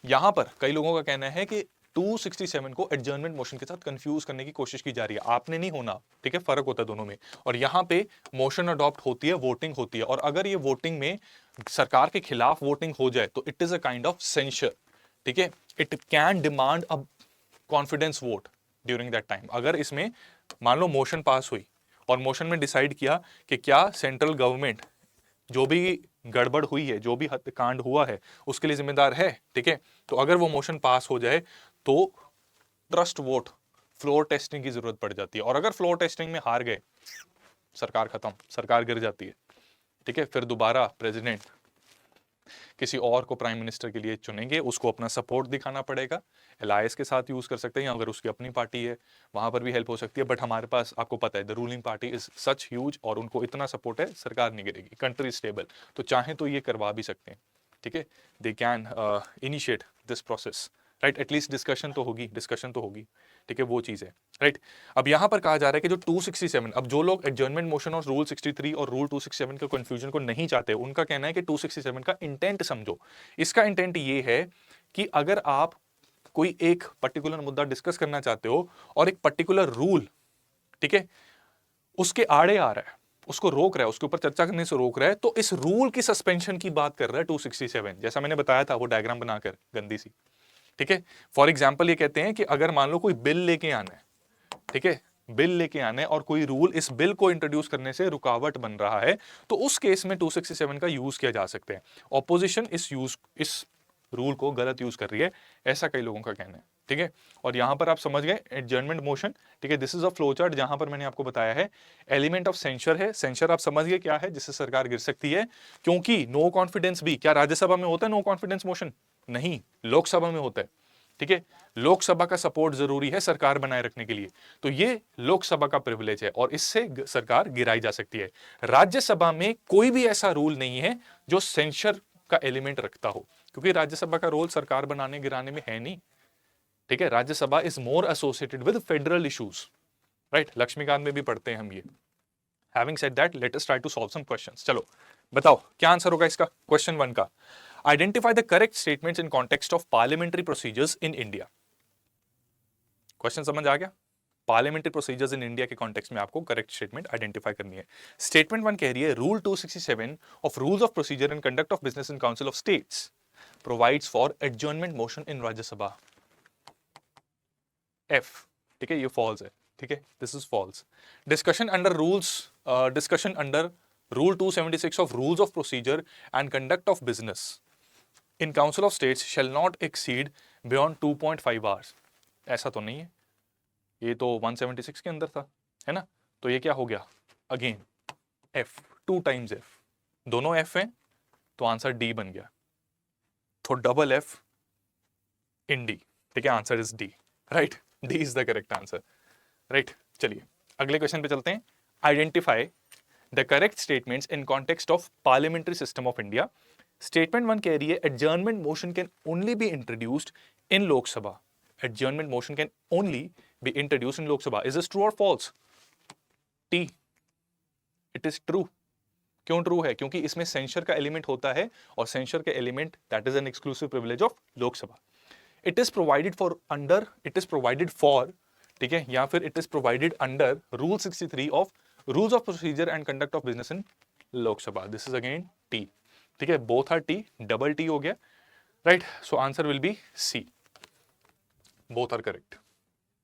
यहां पर कई लोगों का कहना है कि 267 को एडजर्नमेंट मोशन के साथ कंफ्यूज करने की कोशिश की जा रही है। आपने नहीं होना, ठीक है, फर्क होता है दोनों में। और यहां पे मोशन अडॉप्ट होती है, वोटिंग होती है, और अगर ये वोटिंग में सरकार के खिलाफ वोटिंग हो जाए तो it is a kind of sensor. ठीक है, it can demand a confidence vote during that time. अगर इसमें मान लो मोशन पास हुई और मोशन में डिसाइड किया कि क्या सेंट्रल गवर्नमेंट जो भी गड़बड़ हुई है, जो भी कांड हुआ है, उसके लिए जिम्मेदार है। ठीक है, तो अगर वो मोशन पास हो जाए तो ट्रस्ट वोट, फ्लोर टेस्टिंग की जरूरत पड़ जाती है, और अगर फ्लोर टेस्टिंग में हार गए, सरकार खत्म, सरकार गिर जाती है। ठीक है, फिर दोबारा प्रेसिडेंट किसी और को प्राइम मिनिस्टर के लिए चुनेंगे, उसको अपना सपोर्ट दिखाना पड़ेगा। एलायंस के साथ यूज कर सकते हैं, अगर उसकी अपनी पार्टी है वहां पर भी हेल्प हो सकती है। बट हमारे पास आपको पता है the ruling party is such huge, और उनको इतना सपोर्ट है, सरकार नहीं गिरेगी, कंट्री स्टेबल, तो चाहे तो ये करवा भी सकते हैं। ठीक है, they can initiate this process, right. At least discussion तो होगी, डिस्कशन तो होगी। ठीक है, वो चीज है, राइट। अब यहां पर कहा जा रहा है कि जो 267, अब जो लोग एडजर्नमेंट मोशन और रूल 63 और रूल 267 के कंफ्यूजन को नहीं चाहते, उनका कहना है कि 267 का इंटेंट समझो। इसका इंटेंट ये है कि अगर आप कोई एक पर्टिकुलर मुद्दा डिस्कस करना चाहते हो और एक पर्टिकुलर रूल, ठीक है, उसके आड़े आ रहा है, उसको रोक रहा है, उसके ऊपर चर्चा करने से रोक रहा है, तो इस रूल की सस्पेंशन की बात कर रहा है 267, जैसा मैंने बताया था वो डायग्राम बनाकर गंदी सी। ठीक है, फॉर एग्जाम्पल ये कहते हैं कि अगर मान लो कोई बिल लेके आना है, ठीक है, बिल लेके आना है और कोई रूल इस बिल को इंट्रोड्यूस करने से रुकावट बन रहा है, तो उस केस में 267 का यूज किया जा सकता है। ऑपोजिशन इस रूल को गलत यूज कर रही है, ऐसा कई लोगों का कहना है। ठीक है, और यहां पर आप समझ गए एडजर्नमेंट मोशन। ठीक है, this is a flow chart जहां पर मैंने आपको बताया है एलिमेंट ऑफ सेंसर है। सेंसर आप समझ गए क्या है, जिससे सरकार गिर सकती है, क्योंकि नो कॉन्फिडेंस भी, क्या राज्यसभा में होता है नो कॉन्फिडेंस मोशन? नहीं, लोकसभा में होता है। ठीक है, लोकसभा का सपोर्ट जरूरी है सरकार बनाए रखने के लिए, तो ये लोकसभा का प्रिविलेज है और इससे सरकार गिराई जा सकती है। राज्यसभा में कोई भी ऐसा रूल नहीं है जो सेंसर का एलिमेंट रखता हो, क्योंकि राज्यसभा का रोल सरकार बनाने गिराने में है नहीं। ठीक है, Rajya Sabha is more associated with federal issues, right. Laxmikanth में भी पढ़ते हैं हम ये। Having said that, let us try to solve some questions. चलो बताओ क्या आंसर होगा इसका, क्वेश्चन 1 का। Identify the correct statements in context of parliamentary procedures in India. क्वेश्चन समझ आ गया? पार्लियामेंट्री प्रोसीजर्स इन इंडिया के कॉन्टेक्स्ट में आपको करेक्ट स्टेटमेंट आइडेंटिफाई करनी है। स्टेटमेंट 1 कह रही है rule 267 of rules of procedure and conduct of business in council of states provides for adjournment motion in Rajya Sabha. F, ठीक है, ये फॉल्स है। ठीक है, this is false. Discussion under rule 276 of rules of procedure and conduct of business in council of states shall not exceed beyond 2.5 hours. ऐसा तो नहीं है, ये तो 176 के अंदर था, है ना। तो ये क्या हो गया, अगेन एफ, 2 टाइम्स एफ, दोनों एफ हैं तो आंसर डी बन गया। तो डबल एफ इन डी, ठीक है, answer is D, right. D is the correct answer, right. चलिए अगले क्वेश्चन पे चलते हैं। Identify the correct statements in context of parliamentary system of India. Statement 1 कह रही है adjournment motion can only be introduced in Lok Sabha. Adjournment motion can only be introduced in Lok Sabha. Is this true और false? T, it is true. क्यों true है? क्योंकि इसमें sensor का element होता है और सेंसर के element that is an exclusive privilege of Lok Sabha. It is provided for, ठीक है, या फिर it is provided under rule 63 of rules of procedure and conduct of business in Lok Sabha. This is again T, ठीक है, both are T, double T हो गया, right. So answer will be C, both are correct.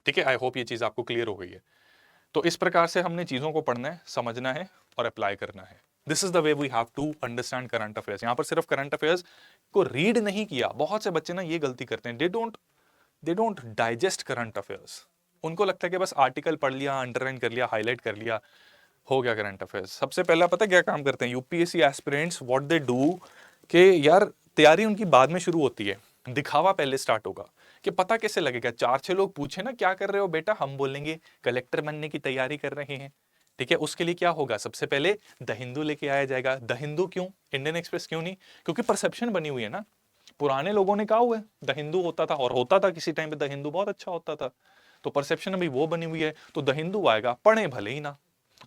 ठीक है, I hope ये चीज आपको clear हो गई है। तो इस प्रकार से हमने चीजों को पढ़ना है, समझना है और अप्लाई करना है। This is the way we have to understand current affairs. यहां पर सिर्फ करंट अफेयर्स को रीड नहीं किया, बहुत से बच्चे ना ये गलती करते हैं, they don't they don't digest current affairs. उनको लगता है कि बस आर्टिकल पढ़ लिया, अंडरलाइन कर लिया, हाईलाइट कर लिया, हो गया करंट अफेयर्स। सबसे पहला पता क्या काम करते हैं UPSC aspirants, what they do कि यार तैयारी उनकी बाद में शुरू होती है, दिखावा पहले स्टार्ट होगा कि पता कैसे लगेगा। चार छह लोग पूछे ना क्या कर रहे हो बेटा, हम बोलेंगे कलेक्टर बनने की तैयारी कर रहे हैं। ठीक है, उसके लिए क्या होगा, सबसे पहले द हिंदू लेके आया जाएगा। द हिंदू क्यों, इंडियन एक्सप्रेस क्यों नहीं? क्योंकि परसेप्शन बनी हुई है ना, पुराने लोगों ने कहा हुआ है द हिंदू होता था, और होता था किसी टाइम पे द हिंदू बहुत अच्छा होता था, तो परसेप्शन अभी वो बनी हुई है। तो द हिंदू आएगा, पढ़े भले ही ना,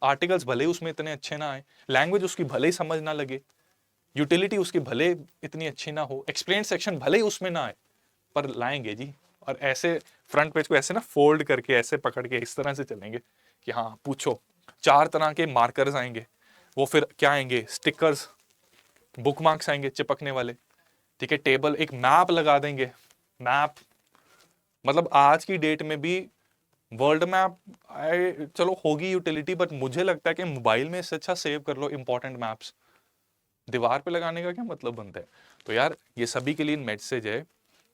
आर्टिकल्स भले ही उसमें इतने अच्छे ना आए, लैंग्वेज उसकी भले ही समझ ना लगे, यूटिलिटी उसकी भले इतनी अच्छी ना हो, एक्सप्लेन सेक्शन भले ही उसमें ना आए, पर लाएंगे जी। और ऐसे फ्रंट पेज को ऐसे ना फोल्ड करके ऐसे पकड़ के इस तरह से चलेंगे कि हाँ पूछो। चार तरह के मार्कर्स आएंगे, वो फिर क्या आएंगे, स्टिकर्स, बुक मार्क्स आएंगे चिपकने वाले। ठीक है, टेबल, एक मैप लगा देंगे। मैप मतलब आज की डेट में भी वर्ल्ड मैप चलो होगी यूटिलिटी, बट मुझे लगता है कि मोबाइल में इससे अच्छा सेव कर लो इंपॉर्टेंट मैप्स, दीवार पे लगाने का क्या मतलब बनता है। तो यार ये सभी के लिए मैसेज है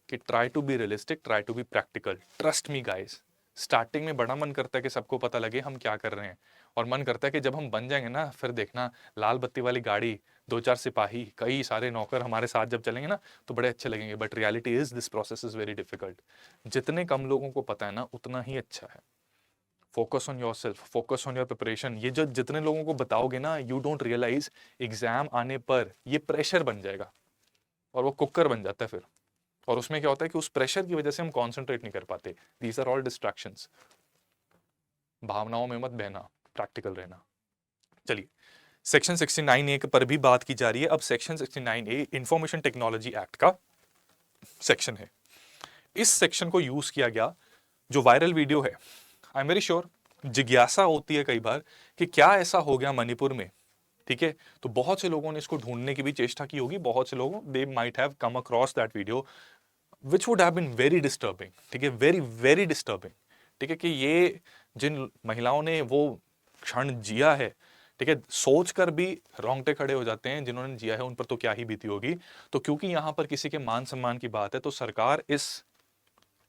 कि try to be realistic, try to be practical, trust me guys. Starting में बड़ा मन करता है कि सबको पता लगे हम क्या कर रहे हैं, और मन करता है कि जब हम बन जाएंगे ना, फिर देखना लाल बत्ती वाली गाड़ी, दो चार सिपाही, कई सारे नौकर हमारे साथ जब चलेंगे ना, तो बड़े अच्छे लगेंगे। But reality is this process is very difficult. जितने कम लोगों को पता है ना, उतना ही अच्छा है। Focus on your self, focus on your preparation. ये जो जितने लोगों को बताओगे ना, यू डोंट रियलाइज एग्जाम आने पर ये प्रेशर बन जाएगा, और वो कुकर बन जाता है फिर। और उसमें क्या होता है कि उस प्रेशर की वजह से हम कॉन्सेंट्रेट नहीं कर पाते। These are all distractions. भावनाओं में मत बहना, प्रैक्टिकल रहना। चलिए, सेक्शन 69A पर भी बात की जा रही है। अब section 69A information technology act का सेक्शन है। इस सेक्शन को यूज किया गया, जो वायरल वीडियो है, आई एम वेरी श्योर जिज्ञासा होती है कई बार कि क्या ऐसा हो गया मणिपुर में। ठीक है, तो बहुत से लोगों ने इसको ढूंढने की भी चेष्टा की होगी, बहुत से लोगों, they might have come across that video which would have been very disturbing. ठीक है, वेरी वेरी डिस्टर्बिंग। ठीक है, कि ये जिन महिलाओं ने वो क्षण जिया है, ठीक है, सोच कर भी रोंगटे खड़े हो जाते हैं, जिन्होंने जिया है उन पर तो क्या ही बीती होगी। तो क्योंकि यहां पर किसी के मान सम्मान की बात है, तो सरकार इस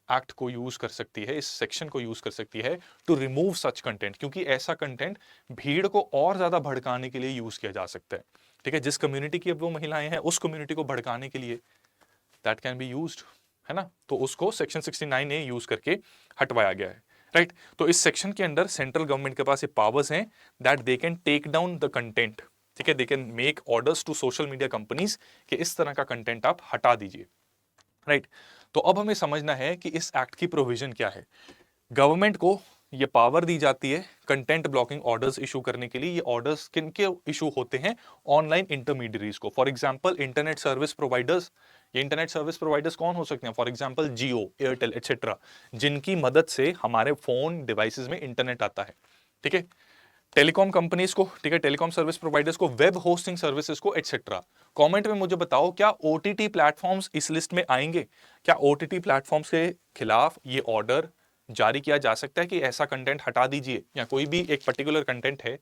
एक्ट को यूज कर सकती है, इस सेक्शन को यूज कर सकती है टू रिमूव सच कंटेंट, क्योंकि ऐसा कंटेंट भीड़ को और ज्यादा भड़काने के लिए यूज किया जा सकता है। ठीक है, जिस कम्युनिटी की अब वो महिलाएं हैं, उस कम्युनिटी को भड़काने के लिए दैट कैन बी यूज्ड, है ना। तो उसको सेक्शन 69A यूज करके हटवाया गया है, राइट। तो इस सेक्शन के अंदर सेंट्रल गवर्नमेंट के पास ये पावर्स हैं that they can take down the content. ठीक है, they can make orders to social media companies कि इस तरह का कंटेंट आप हटा दीजिए, राइट। तो अब हमें समझना है कि इस एक्ट की प्रोविजन क्या है। गवर्नमेंट को ये पावर दी जाती है कंटेंट ब्लॉकिंग ऑर्डर्स इशू करने के लिए। ये ऑर्डर्स किन के इशू होते हैं, ऑनलाइन इंटरमीडियरीज को, for example internet service providers. ये इंटरनेट सर्विस प्रोवाइडर्स कौन हो सकते हैं, for example Jio, Airtel etcetera, जिनकी मदद से हमारे फोन डिवाइसेस में इंटरनेट आता है। ठीक है, टेलीकॉम कंपनीज को, ठीक है, टेलीकॉम सर्विस प्रोवाइडर्स को, वेब होस्टिंग सर्विसेज को, एक्सेट्रा। कमेंट में मुझे बताओ क्या ओटीटी प्लेटफॉर्म्स इस लिस्ट में आएंगे? क्या ओटीटी प्लेटफॉर्म्स के खिलाफ ये ऑर्डर जारी किया जा सकता है कि ऐसा कंटेंट हटा दीजिए, या कोई भी एक पर्टिकुलर कंटेंट है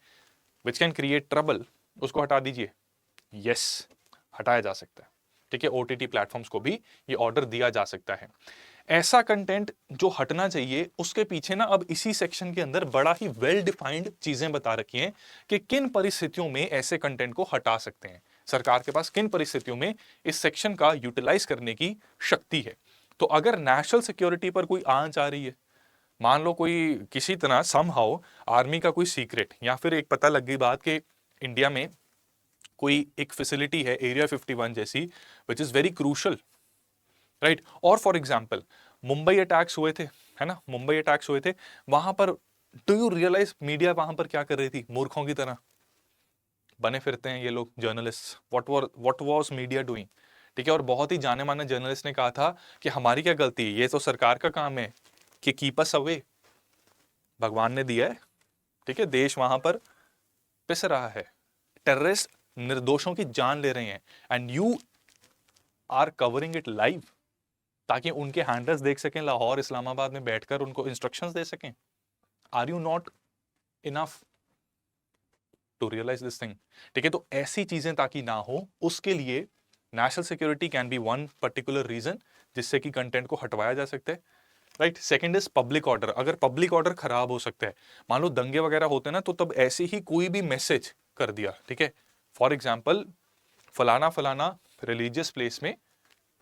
विच कैन क्रिएट ट्रबल, उसको हटा दीजिए? यस, हटाया जा सकता है। ठीक है, ओटीटी प्लेटफॉर्म्स को भी ये ऑर्डर दिया जा सकता है। ऐसा कंटेंट जो हटना चाहिए, उसके पीछे ना अब इसी सेक्शन के अंदर बड़ा ही वेल डिफाइंड चीजें बता रखी हैं कि किन परिस्थितियों में ऐसे कंटेंट को हटा सकते हैं। सरकार के पास किन परिस्थितियों में इस सेक्शन का यूटिलाइज करने की शक्ति है। तो अगर नेशनल सिक्योरिटी पर कोई आंच आ रही है, मान लो कोई किसी तरह समहाउ आर्मी का कोई सीक्रेट, या फिर एक पता लग गई बात कि इंडिया में कोई एक फैसिलिटी है एरिया 51 जैसी, which is very crucial, right. और फॉर एग्जाम्पल मुंबई अटैक्स हुए थे, है ना, मुंबई अटैक्स हुए थे, वहां पर डू यू रियलाइज मीडिया वहां पर क्या कर रही थी? मूर्खों की तरह बने फिरते हैं ये लोग journalist. What was media doing? ठीक है, और बहुत ही जाने माने जर्नलिस्ट ने कहा था कि हमारी क्या गलती है, ये तो सरकार का काम है कि कीप अस अवे, भगवान ने दिया है। ठीक है, देश वहां पर पिस रहा है, टेररिस्ट निर्दोषों की जान ले रहे हैं, and you are covering it live, ताकि उनके हैंडल्स देख सकें, लाहौर इस्लामाबाद में बैठकर उनको इंस्ट्रक्शंस दे सकें। Are you not enough to realise this thing? ठीक है, तो ऐसी चीजें ताकि ना हो, उसके लिए national security can be one particular reason जिससे कि कंटेंट को हटवाया जा सकता है। Right. Second is public order. अगर पब्लिक ऑर्डर खराब हो सकता है, मान लो दंगे वगैरह होते हैं ना, तो तब ऐसे ही कोई भी मैसेज कर दिया, ठीक है, फॉर एग्जाम्पल फलाना फलाना रिलीजियस प्लेस में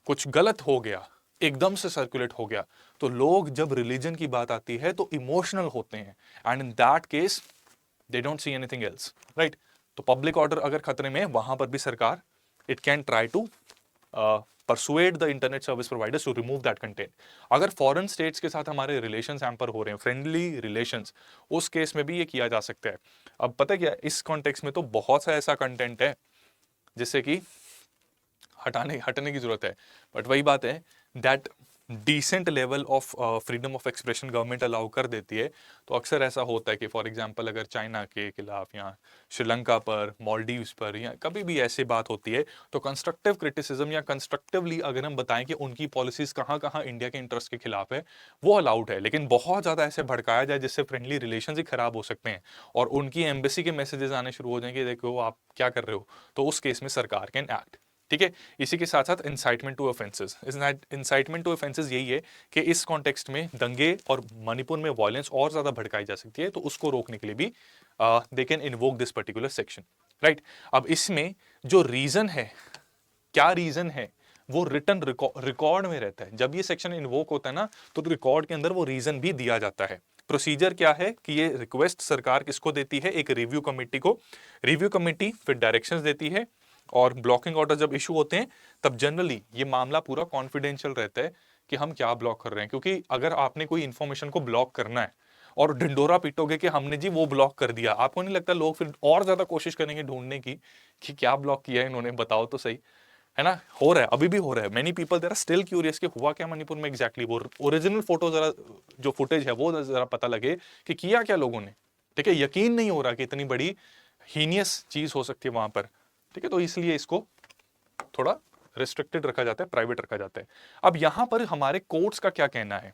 कुछ गलत हो गया, एकदम से सर्कुलेट हो गया, तो लोग जब रिलीजन की बात आती है तो इमोशनल होते हैं, and in that case they don't see anything else, right. तो पब्लिक ऑर्डर अगर खतरे में है, वहां पर भी सरकार it can try to persuade the internet service providers to remove that content. अगर फॉरेन स्टेट्स के साथ हमारे रिलेशंस हैम्पर हो रहे हैं, फ्रेंडली रिलेशंस, उस केस में भी ये किया जा सकता है। अब पता है क्या, इस कॉन्टेक्स्ट में तो बहुत सा ऐसा कंटेंट है जिससे कि हटने की जरूरत है, बट वही बात है that decent level of freedom of expression government allow कर देती है। तो अक्सर ऐसा होता है कि फॉर एग्जांपल अगर चाइना के खिलाफ या श्रीलंका पर, मालदीव्स पर, या कभी भी ऐसी बात होती है, तो कंस्ट्रक्टिव क्रिटिसिज्म या कंस्ट्रक्टिवली अगर हम बताएं कि उनकी पॉलिसीज कहाँ कहाँ इंडिया के इंटरेस्ट के खिलाफ है, वो अलाउड है। लेकिन बहुत ज्यादा ऐसे भड़काया जाए जिससे फ्रेंडली रिलेशन ही खराब हो सकते हैं और उनकी एम्बेसी के मैसेजेस आने शुरू हो जाएंगे, देखो आप क्या कर रहे हो, तो उस केस में सरकार कैन एक्ट, ठीक है। इसी के साथ साथ incitement to offences. Incitement to offences यही है कि इस कॉन्टेक्स्ट में दंगे और मणिपुर में वायलेंस और ज्यादा भड़काई जा सकती है, तो उसको रोकने के लिए भी they can invoke this particular section, right. अब इसमें जो रीजन है, क्या रीजन है, वो रिटर्न रिकॉर्ड में रहता है। जब ये सेक्शन इन्वोक होता है ना, तो रिकॉर्ड के अंदर वो रीजन भी दिया जाता है। प्रोसीजर क्या है कि ये रिक्वेस्ट सरकार किसको देती है, एक रिव्यू कमेटी को। रिव्यू कमेटी फिर डायरेक्शंस देती है, और ब्लॉकिंग ऑर्डर जब इशू होते हैं तब जनरली ये मामला पूरा कॉन्फिडेंशियल रहता है कि हम क्या ब्लॉक कर रहे हैं, क्योंकि अगर आपने कोई इंफॉर्मेशन को ब्लॉक करना है और ढिंडोरा पीटोगे कि हमने जी वो ब्लॉक कर दिया, आपको नहीं लगता लोग फिर और ज्यादा कोशिश करेंगे ढूंढने की कि क्या ब्लॉक किया है इन्होंने, बताओ तो सही, है ना। हो रहा है, अभी भी हो रहा है। Many people there are still curious कि हुआ क्या मणिपुर में एग्जैक्टली, वो ओरिजिनल फोटो जरा, जो फुटेज है वो जरा पता लगे कि किया क्या लोगों ने, ठीक है। यकीन नहीं हो रहा कि इतनी बड़ी हीनियस चीज हो सकती है वहां पर, ठीक है। तो इसलिए इसको थोड़ा रिस्ट्रिक्टेड रखा जाता है, प्राइवेट रखा जाता है। अब यहां पर हमारे कोर्ट्स का क्या कहना है।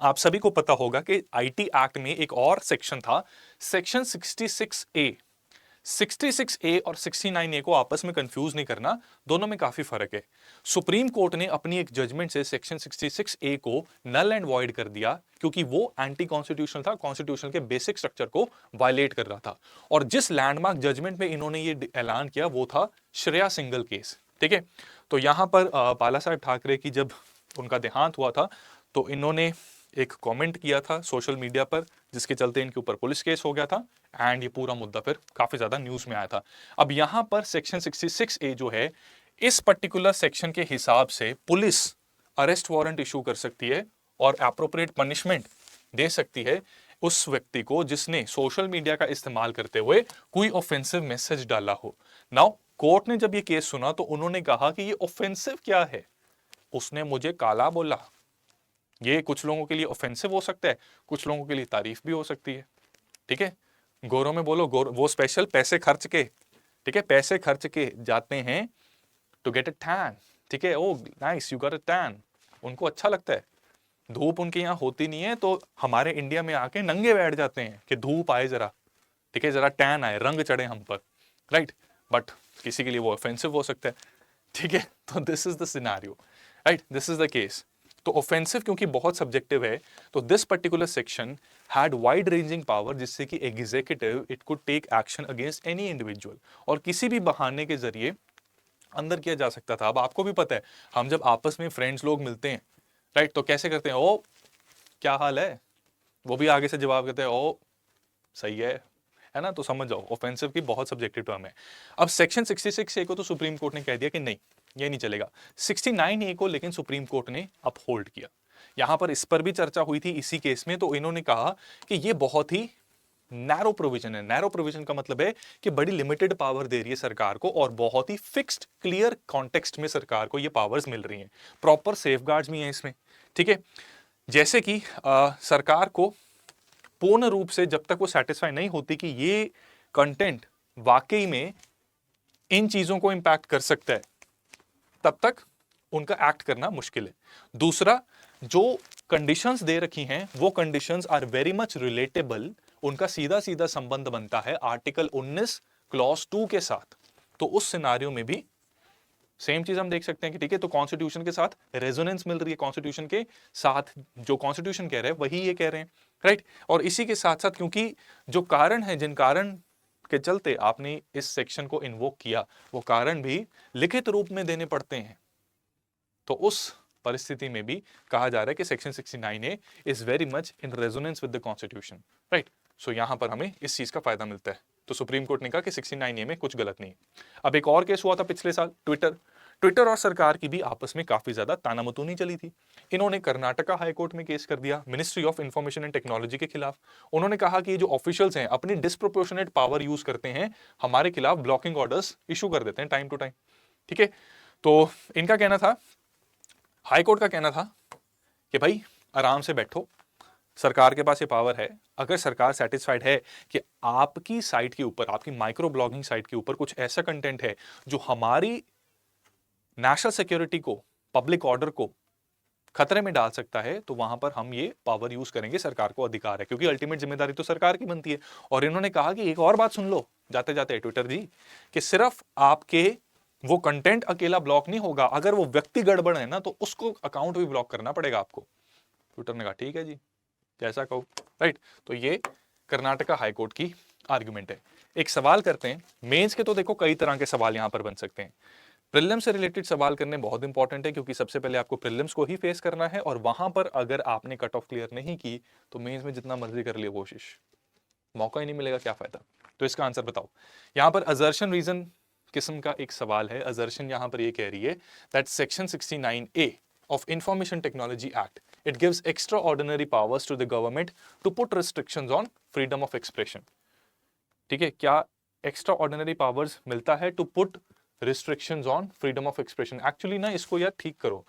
आप सभी को पता होगा कि आईटी एक्ट में एक और सेक्शन था, सेक्शन 66A। 66A और 69A को आपस में कंफ्यूज नहीं करना, दोनों में काफी फर्क है। सुप्रीम कोर्ट ने अपनी एक जजमेंट से सेक्शन 66A को नल एंड वॉइड कर दिया, क्योंकि वो एंटी कॉन्स्टिट्यूशनल था, कॉन्स्टिट्यूशन के बेसिक स्ट्रक्चर को वायलेट कर रहा था। और जिस लैंडमार्क जजमेंट में इन्होंने ये ऐलान किया वो था श्रेया सिंगल केस, ठीक है। तो यहां पर बाला साहब ठाकरे की जब उनका देहांत हुआ था, तो इन्होंने एक कमेंट किया था सोशल मीडिया पर, जिसके चलते इनके ऊपर पुलिस केस हो गया था, एंड ये पूरा मुद्दा फिर काफी ज्यादा न्यूज में आया था। अब यहां पर सेक्शन 66A जो है, इस पर्टिकुलर सेक्शन के हिसाब से पुलिस अरेस्ट वारंट इशू कर सकती है और एप्रोप्रिएट पनिशमेंट दे सकती है उस व्यक्ति को जिसने सोशल मीडिया का इस्तेमाल करते हुए कोई ऑफेंसिव मैसेज डाला हो। नाउ कोर्ट ने जब ये केस सुना तो उन्होंने कहा कि ये ऑफेंसिव क्या है, उसने मुझे काला बोला, ये कुछ लोगों के लिए ऑफेंसिव हो सकता है, कुछ लोगों के लिए तारीफ भी हो सकती है, ठीक है। गोरों में बोलो, वो स्पेशल पैसे खर्च के, ठीक है, पैसे खर्च के जाते हैं टू गेट अ टैन, ठीक है। Oh nice, you got a tan, उनको अच्छा लगता है। धूप उनके यहाँ होती नहीं है, तो हमारे इंडिया में आके नंगे बैठ जाते हैं कि धूप आए जरा, ठीक है, जरा टैन आए, रंग चढ़े हम पर, राइट। बट किसी के लिए वो ऑफेंसिव हो सकता है, ठीक है। तो this is the scenario, right, this is the case. तो ऑफेंसिव क्योंकि बहुत सब्जेक्टिव है, तो this particular section had wide ranging power, जिससे कि executive it could take action against any individual, और किसी भी बहाने के जरिए अंदर किया जा सकता था। अब आपको भी पता है, हम जब आपस में फ्रेंड्स लोग मिलते हैं, राइट, तो कैसे करते हैं, ओ क्या हाल है, वो भी आगे से जवाब कहते हैं ओ सही है ना। तो समझ जाओ ऑफेंसिव की बहुत सब्जेक्टिव टर्म है। अब सेक्शन 66A को तो सुप्रीम कोर्ट ने कह दिया कि नहीं, ये नहीं चलेगा। 69A को लेकिन सुप्रीम कोर्ट ने अपहोल्ड किया। यहां पर इस पर भी चर्चा हुई थी इसी केस में, तो इन्होंने कहा कि ये बहुत ही नैरो प्रोविजन है। नैरो प्रोविजन का मतलब है कि बड़ी लिमिटेड पावर दे रही है सरकार को, और बहुत ही फिक्स्ड क्लियर कॉन्टेक्स्ट में सरकार को ये पावर्स मिल रही हैं। प्रॉपर सेफगार्ड्स भी हैं इसमें, ठीक है। जैसे कि सरकार को पूर्ण रूप से जब तक वो सेटिस्फाई नहीं होती कि ये कंटेंट वाकई में इन चीजों को इंपैक्ट कर सकता है, तब तक उनका एक्ट करना मुश्किल है। दूसरा, जो कंडीशंस दे रखी हैं वो conditions are very much relatable, उनका सीधा सीधा संबंध बनता है आर्टिकल 19 क्लॉज 2 के साथ। तो उस सिनारियो में भी सेम चीज हम देख सकते हैं कि ठीक है, तो कॉन्स्टिट्यूशन के साथ रेजोनेंस मिल रही है, कॉन्स्टिट्यूशन के साथ जो कॉन्स्टिट्यूशन कह रहे हैं वही ये कह रहे हैं, राइट। और इसी के साथ साथ क्योंकि जो कारण है, जिन कारण के चलते आपने इस सेक्शन को इन्वोक किया, वो कारण भी लिखित रूप में देने पड़ते हैं, तो उस परिस्थिति में भी कहा जा रहा है कि section 69A is very much in resonance with the constitution, right. So यहां पर हमें इस चीज का फायदा मिलता है। तो सुप्रीम कोर्ट ने कहा कि 69A में कुछ गलत नहीं। अब एक और केस हुआ था पिछले साल, ट्विटर और सरकार की भी आपस में काफी ज्यादा तानामतूनी चली थी। इन्होंने कर्नाटका हाईकोर्ट में केस कर दिया ministry of information and technology के खिलाफ। उन्होंने कहा कि ये जो ऑफिशियल्स हैं अपनी डिस्प्रोपोर्शनेट पावर यूज करते हैं, हमारे खिलाफ ब्लॉकिंग ऑर्डर्स इशू कर देते हैं टाइम टू टाइम, ठीक है। तो इनका कहना था, हाईकोर्ट का कहना था कि भाई आराम से बैठो, सरकार के पास ये पावर है। अगर सरकार सेटिस्फाइड है कि आपकी साइट के ऊपर, आपकी माइक्रो ब्लॉगिंग साइट के ऊपर कुछ ऐसा कंटेंट है जो हमारी नेशनल सिक्योरिटी को, पब्लिक ऑर्डर को खतरे में डाल सकता है, तो वहां पर हम ये पावर यूज करेंगे, सरकार को अधिकार है, क्योंकि अल्टीमेट जिम्मेदारी तो सरकार की बनती है। और इन्होंने कहा कि एक और बात सुन लो जाते जाते ट्विटर जी, कि सिर्फ आपके वो कंटेंट अकेला ब्लॉक नहीं होगा, अगर वो व्यक्ति गड़बड़ है ना तो उसको अकाउंट भी ब्लॉक करना पड़ेगा आपको। ट्विटर ने कहा ठीक है जी, जैसा कहो, राइट। तो ये कर्नाटका हाईकोर्ट की आर्गुमेंट है। एक सवाल करते हैं मेंस के, तो देखो कई तरह के सवाल यहां पर बन सकते हैं। प्रीलिम्स से रिलेटेड सवाल करने बहुत इंपॉर्टेंट है, क्योंकि सबसे पहले आपको प्रीलिम्स को ही फेस करना है, और वहां पर अगर आपने कट ऑफ क्लियर नहीं की तो मेंस में जितना मर्जी कर लिया कोशिश, मौका ही नहीं मिलेगा, क्या फायदा। तो इसका आंसर बताओ। यहां पर असर्शन रीजन किस्म का एक सवाल है। असर्शन यहां पर ये कह रही है that section 69A of information technology act, it gives extraordinary powers to the government to put restrictions on freedom of expression। ठीक है, क्या एक्स्ट्रा ऑर्डिनरी पावर्स मिलता है to put restrictions on freedom of expression? Actually ना इसको यार ठीक करो,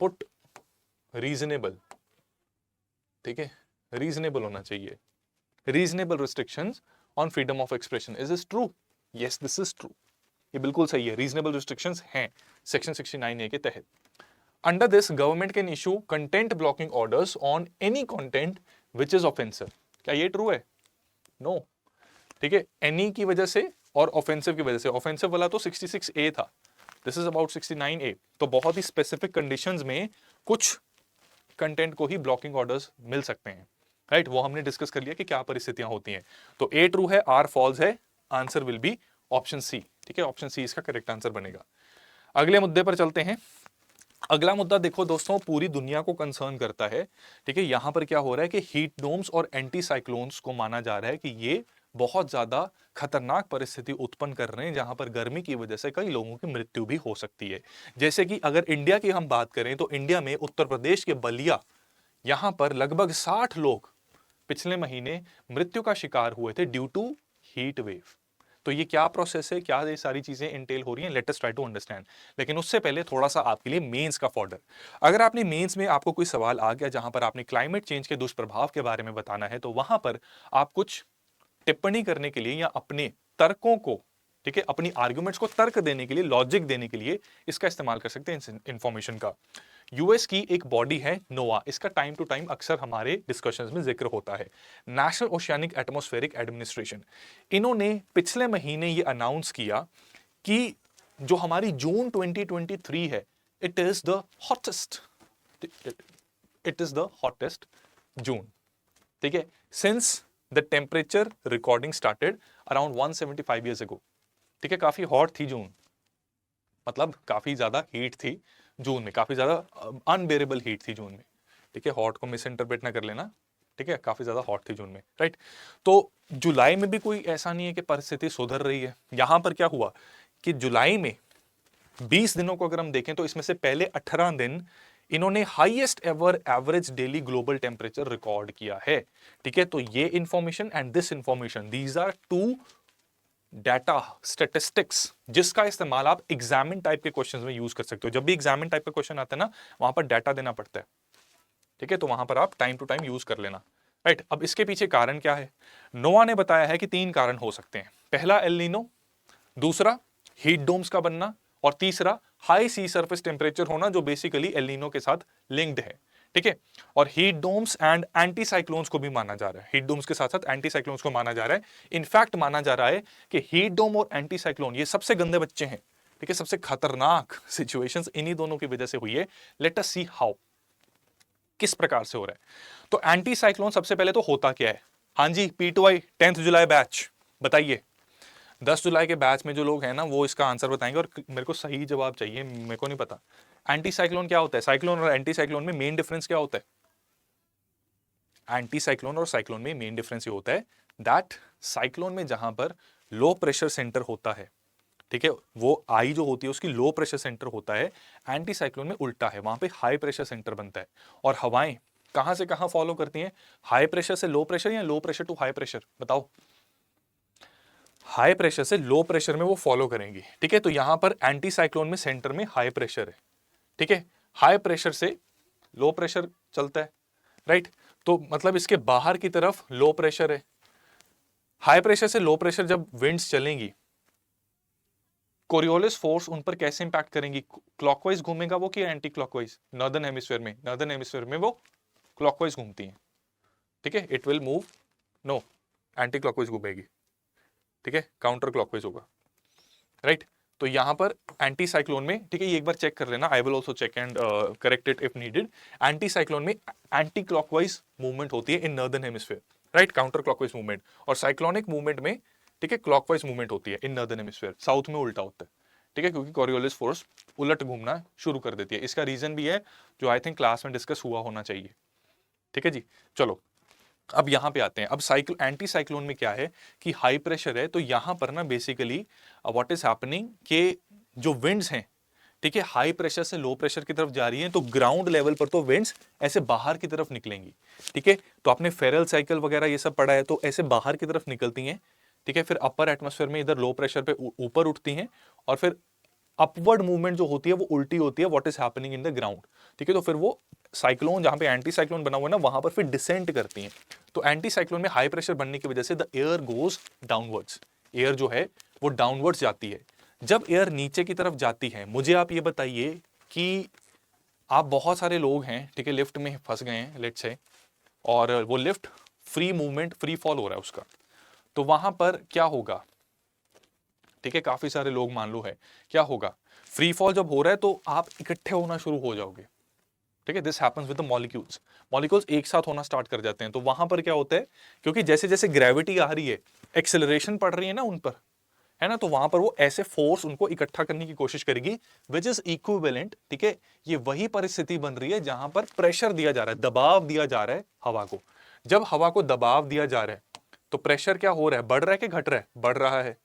पुट रीजनेबल, ठीक है, रीजनेबल होना चाहिए, reasonable restrictions on freedom of expression. Is this true? Yes, this is true, ये बिल्कुल सही है, रीजनेबल रिस्ट्रिक्शंस हैं सेक्शन 69A के तहत। Under this, government can issue content blocking orders on any content which is offensive। क्या ये true है? नो, ठीक है, any की वजह से और offensive की वजह से। offensive वाला तो 66A था, this is about 69A। तो बहुत ही स्पेसिफिक कंडीशंस में कुछ कंटेंट को ही ब्लॉकिंग ऑर्डर्स मिल सकते हैं, राइट। वो हमने डिस्कस कर लिया कि क्या परिस्थितियां होती हैं। तो A ट्रू है, R फॉल्स है, answer will be option C, ठीक है, ऑप्शन सी इसका करेक्ट आंसर बनेगा। अगले मुद्दे पर चलते हैं। अगला मुद्दा देखो दोस्तों, पूरी दुनिया को कंसर्न करता है, ठीक है। यहां पर क्या हो रहा है कि हीट डोम्स और एंटी साइक्लोन्स को माना जा रहा है कि ये बहुत ज्यादा खतरनाक परिस्थिति उत्पन्न कर रहे हैं, जहां पर गर्मी की वजह से कई लोगों की मृत्यु भी हो सकती है। जैसे कि अगर इंडिया की हम बात करें तो इंडिया में उत्तर प्रदेश के बलिया, यहां पर लगभग 60 लोग पिछले महीने मृत्यु का शिकार हुए थे ड्यू टू हीट वेव। तो ये क्या प्रोसेस है, क्या ये सारी चीजें इंटेल हो रही हैं, let us try to understand. लेकिन उससे पहले थोड़ा सा आपके लिए मेंस का फॉर्डर। अगर आपने मेंस में आपको कोई सवाल आ गया जहां पर आपने क्लाइमेट चेंज के दुष्प्रभाव के बारे में बताना है, तो वहां पर आप कुछ टिप्पणी करने के लिए या अपने तर्कों को, ठीक है, अपनी आर्ग्यूमेंट्स को तर्क देने के लिए, लॉजिक देने के लिए इसका इस्तेमाल कर सकते हैं इंफॉर्मेशन का। यूएस की एक बॉडी है नोआ, इसका टाइम टू टाइम अक्सर हमारे डिस्कशंस में जिक्र होता है, नेशनल ओशियानिक एटमॉस्फेरिक एडमिनिस्ट्रेशन। इन्होंने पिछले महीने ये अनाउंस किया कि जो हमारी जून 2023 है, इट इज द हॉटेस्ट जून, ठीक है, since the temperature recording started around 175 years ago. ठीक है, काफी हॉट थी जून, मतलब काफी ज्यादा हीट थी जून में, काफी ज्यादा अनबेरेबल हीट थी जून में, ठीक है, हॉट को मिस इंटरप्रेट ना कर लेना, ठीक है, काफी ज्यादा हॉट थी जून में, राइट। तो जुलाई में भी कोई ऐसा नहीं है कि परिस्थिति सुधर रही है। यहां पर क्या हुआ कि जुलाई में 20 दिनों को अगर हम देखें तो इसमें से पहले 18 दिन इन्होंने highest ever average daily global temperature record किया है, ठीक है। तो ये information and this information, these are two data statistics, जिसका इस्तेमाल आप एग्जामिन टाइप के क्वेश्चंस में यूज कर सकते हो। जब भी एग्जामिन टाइप का क्वेश्चन आता है ना, वहां पर डाटा देना पड़ता है, ठीक है, तो वहां पर आप टाइम टू टाइम यूज कर लेना, राइट। अब इसके पीछे कारण क्या है? नोआ ने बताया है कि 3 कारण हो सकते हैं। पहला एल नीनो, दूसरा हीट डोम्स का बनना, और तीसरा हाई सी सरफेस टेम्परेचर होना, जो बेसिकली एल नीनो के साथ लिंक्ड है, ठीक है। और heat domes and anticyclones को भी माना जा रहा है, हीट डोम्स के साथ साथ एंटी साइक्लोन्स को माना जा रहा है। इनफैक्ट माना जा रहा है कि हीट डोम और एंटी साइक्लोन ये सबसे गंदे बच्चे हैं, ठीक है, सबसे खतरनाक सिचुएशंस इन्हीं दोनों की वजह से हुई है। लेट अस सी हाउ, किस प्रकार से हो रहा है। तो एंटी साइक्लोन सबसे पहले तो होता क्या है? हाँ जी, P2I 10th जुलाई बैच बताइए। 10 जुलाई के बैच में जो लोग हैं ना वो इसका आंसर बताएंगे, और मेरे को सही जवाब चाहिए, मेरे को नहीं पता। एंटी साइक्लोन क्या होता है? साइक्लोन और एंटी साइक्लोन में मेन डिफरेंस क्या होता है? एंटी साइक्लोन और साइक्लोन में मेन डिफरेंस ये होता है दैट साइक्लोन में जहां पर लो प्रेशर सेंटर होता है, ठीक है, वो आई जो होती है उसकी लो प्रेशर सेंटर होता है। एंटी साइक्लोन में उल्टा है, वहां पे हाई प्रेशर सेंटर बनता है। और हवाएं कहां से कहां फॉलो करती हैं? हाई प्रेशर से लो प्रेशर या low pressure to high pressure? बताओ। हाई प्रेशर से लो प्रेशर में वो फॉलो करेंगी, ठीक है। तो यहां पर एंटी साइक्लोन में सेंटर में हाई प्रेशर है, ठीक है, हाई प्रेशर से लो प्रेशर चलता है, राइट। तो मतलब इसके बाहर की तरफ लो प्रेशर है। हाई प्रेशर से लो प्रेशर जब विंड्स चलेंगी, कोरियोलिस फोर्स उन पर कैसे इंपैक्ट करेंगी? क्लॉकवाइज घूमेगा वो कि एंटी क्लॉकवाइज? नॉर्दर्न हेमिस्फीयर में, नॉर्दर्न हेमिस्फीयर में वो क्लॉकवाइज घूमती हैं, ठीक है, it will move, no, anticlockwise घूमेगी, ठीक है, काउंटर क्लॉकवाइज होगा, राइट। तो यहां पर एंटी साइक्लोन में, ठीक है, ये एक बार चेक कर लेना, I will also check and correct it if needed. Anticyclone में एंटी क्लॉकवाइज मूवमेंट होती है in northern hemisphere, right, counterclockwise movement. और साइक्लोनिक मूवमेंट में, ठीक है, क्लॉकवाइज मूवमेंट होती है इन नॉर्दर्न हेमिस्फीयर, साउथ में उल्टा होता है, ठीक है, क्योंकि कोरियोलिस फोर्स उलट घूमना शुरू कर देती है। इसका रीजन भी है जो आई थिंक क्लास में डिस्कस हुआ होना चाहिए, ठीक है जी। चलो अब यहां पे आते हैं। अब एंटी साइक्लोन में क्या है कि हाई प्रेशर है, तो यहां पर ना बेसिकली व्हाट इज हैपनिंग कि जो विंड्स हैं, ठीक है, हाई प्रेशर से लो प्रेशर की तरफ जा रही हैं, तो ग्राउंड लेवल पर तो विंड्स ऐसे बाहर की तरफ निकलेंगी, ठीक है। तो आपने फेरल साइकिल वगैरह ये सब पढ़ा है, तो ऐसे बाहर की तरफ निकलती हैं, ठीक है, फिर अपर एटमॉस्फेयर में इधर लो प्रेशर पे ऊपर उठती हैं, और फिर अपवर्ड मूवमेंट जो होती है वो उल्टी होती है, what is happening in the ground, ठीक है। तो फिर वो साइक्लोन जहां पे एंटी साइक्लोन बना हुआ है ना, वहां पर फिर डिसेंट करती हैं। तो एंटी साइक्लोन में हाई प्रेशर बनने की वजह से the air goes downwards, air जो है वो डाउनवर्ड्स जाती है। जब एयर नीचे की तरफ जाती है, मुझे आप ये बताइए कि आप बहुत सारे लोग हैं, ठीक है, लिफ्ट में फंस गए हैं लेट्स से, और वो lift free movement, free fall हो रहा है उसका, तो वहां पर क्या होगा? ठीक है, काफी सारे लोग मान लो है, क्या होगा? फ्री फॉल जब हो रहा है तो आप इकट्ठे होना शुरू हो जाओगे, ठीक है, this happens with the molecules. Molecules एक साथ होना स्टार्ट कर जाते हैं, तो वहां पर क्या होता है, क्योंकि जैसे जैसे ग्रेविटी आ रही है, एक्सेलरेशन पड़ रही है ना उन पर, है ना, तो वहां पर वो ऐसे फोर्स उनको इकट्ठा करने की कोशिश करेगी, विच इज इक्विवेलेंट, ठीक है। ये वही परिस्थिति बन रही है जहां पर प्रेशर दिया जा रहा है, दबाव दिया जा रहा है हवा को। जब हवा को दबाव दिया जा रहा है तो प्रेशर क्या हो रहा है? बढ़ रहा है कि घट रहा है? बढ़ रहा है,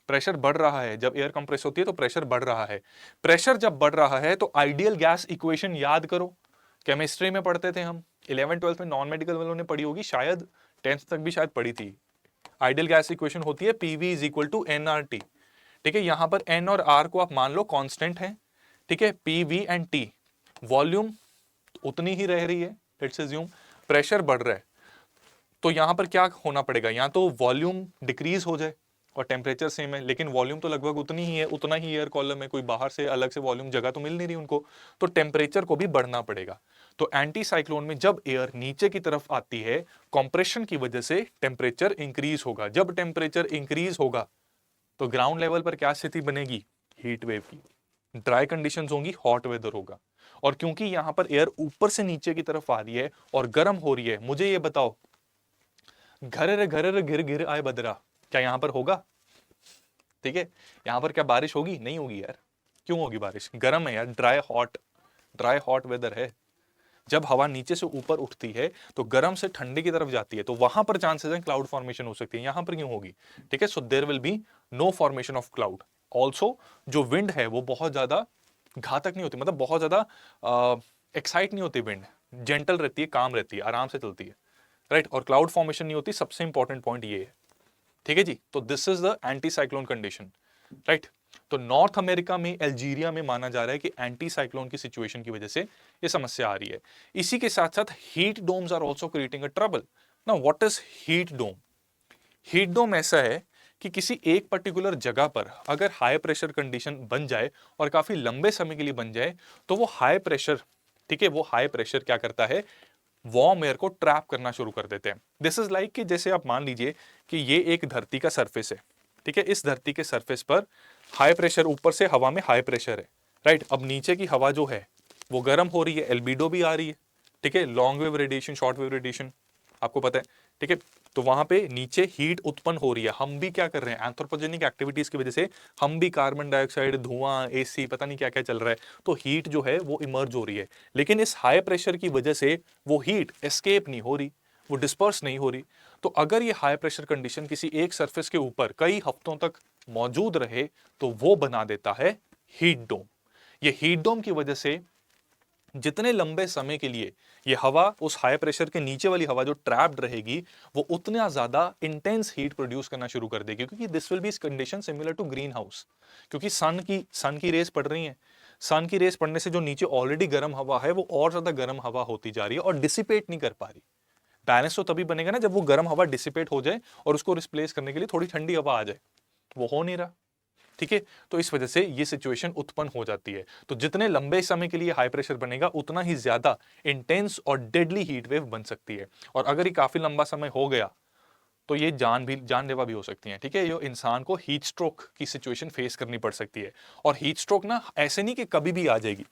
प्रेशर बढ़ रहा है। जब एयर कंप्रेस होती है तो प्रेशर बढ़ रहा है। प्रेशर जब बढ़ रहा है तो आइडियल गैस इक्वेशन याद करो, केमिस्ट्री में पढ़ते थे हम, 11 12 में, नॉन मेडिकल वालों ने पढ़ी होगी शायद, 10th तक भी शायद पढ़ी थी। आइडियल गैस इक्वेशन होती है PV is equal to nRT, ठीक है। यहां पर एन और आर को आप मान लो कांस्टेंट है, ठीक है, पीवी एंड टी, वॉल्यूम उतनी ही रह रही है, लेट्स अज्यूम प्रेशर बढ़ रहा है, तो यहां पर क्या होना पड़ेगा? या तो वॉल्यूम डिक्रीज हो जाए और टेम्परेचर सेम है, लेकिन वॉल्यूम तो लगभग उतनी ही है, उतना ही एयर कॉलम है, कोई बाहर से अलग से वॉल्यूम जगह तो मिल नहीं रही उनको, तो टेम्परेचर को भी बढ़ना पड़ेगा। तो एंटी साइक्लोन में जब एयर नीचे की तरफ आती है, कंप्रेशन की वजह से टेम्परेचर इंक्रीज होगा। जब टेम्परेचर इंक्रीज होगा तो ग्राउंड लेवल पर क्या स्थिति बनेगी? हीट वेव की, ड्राई कंडीशंस होंगी, हॉट वेदर होगा। और क्योंकि यहां पर एयर ऊपर से नीचे की तरफ आ रही है और गर्म हो रही है, मुझे ये बताओ, घर गिर गिर आए बदरा, क्या यहां पर होगा? ठीक है, यहां पर क्या बारिश होगी? नहीं होगी यार। क्यों होगी बारिश? गर्म है यार, ड्राई हॉट वेदर है। जब हवा नीचे से ऊपर उठती है तो गर्म से ठंडे की तरफ जाती है, तो वहां पर चांसेस है क्लाउड फॉर्मेशन हो सकती है, यहां पर क्यों होगी? ठीक है, so there will be no formation of cloud. Also जो विंड है वो बहुत ज्यादा घातक नहीं होती, मतलब बहुत ज्यादा एक्साइट नहीं होती विंड, जेंटल रहती है, काम रहती है, आराम से चलती है, राइट। और क्लाउड फॉर्मेशन नहीं होती, सबसे इंपॉर्टेंट पॉइंट ये है, ठीक है जी। तो this is the anti cyclone condition, right. तो नॉर्थ अमेरिका में, अल्जीरिया में माना जा रहा है कि एंटी साइक्लोन की सिचुएशन की वजह से ये समस्या आ रही है। इसी के साथ साथ heat domes are also creating a trouble. Now what is heat dome? Heat dome ऐसा है कि किसी एक पर्टिकुलर जगह पर अगर हाई प्रेशर कंडीशन बन जाए और काफी लंबे समय के लिए बन जाए, तो वो हाई प्रेशर, ठीक है, वो हाई प्रेशर क्या करता है? वार्म एयर को ट्रैप करना शुरू कर देते हैं। दिस इज लाइक कि जैसे आप मान लीजिए कि ये एक धरती का सरफेस है, ठीक है, इस धरती के सरफेस पर हाई प्रेशर, ऊपर से हवा में हाई प्रेशर है, राइट। अब नीचे की हवा जो है वो गर्म हो रही है, एल्बिडो भी आ रही है, ठीक है, long wave radiation, short wave radiation आपको पता है, ठीक है। तो वहां पे नीचे हीट उत्पन्न हो रही है, हम भी क्या कर रहे हैं, एंथ्रोपोजेनिक एक्टिविटीज की वजह से हम भी कार्बन डाइऑक्साइड, धुआं, एसी, पता नहीं क्या क्या चल रहा है, तो हीट जो है वो इमर्ज हो रही है। लेकिन इस हाई प्रेशर की वजह से वो हीट एस्केप नहीं हो रही, वो डिस्पर्स नहीं हो रही। तो अगर ये हाई प्रेशर कंडीशन किसी एक सरफेस के ऊपर कई हफ्तों तक मौजूद रहे तो वो बना देता है हीट डोम। ये हीट डोम की वजह से जितने लंबे समय के लिए ये हवा उस हाई प्रेशर के नीचे वाली हवा जो ट्रैप्ड रहेगी वो उतना ज्यादा इंटेंस हीट प्रोड्यूस करना शुरू कर देगी, क्योंकि this will be condition similar to greenhouse. क्योंकि सन की रेस पड़ रही है, सन की रेस पड़ने से जो नीचे ऑलरेडी गर्म हवा है वो और ज्यादा गर्म हवा होती जा रही है और डिसिपेट नहीं कर पा रही। बैलेंस तो तभी बनेगा ना जब वो गर्म हवा डिसिपेट हो जाए और उसको रिप्लेस करने के लिए थोड़ी ठंडी हवा आ जाए, वो हो नहीं रहा, ठीक है। तो इस वजह से ये सिचुएशन उत्पन्न हो जाती है। तो जितने लंबे समय के लिए हाई प्रेशर बनेगा उतना ही ज्यादा इंटेंस और डेडली हीट वेव बन सकती है। और अगर ये काफी लंबा समय हो गया तो ये जानलेवा भी हो सकती है, ठीक है। ये इंसान को हीट स्ट्रोक की सिचुएशन फेस करनी पड़ सकती है। और हीट स्ट्रोक ना ऐसे नहीं कि कभी भी आ जाएगी,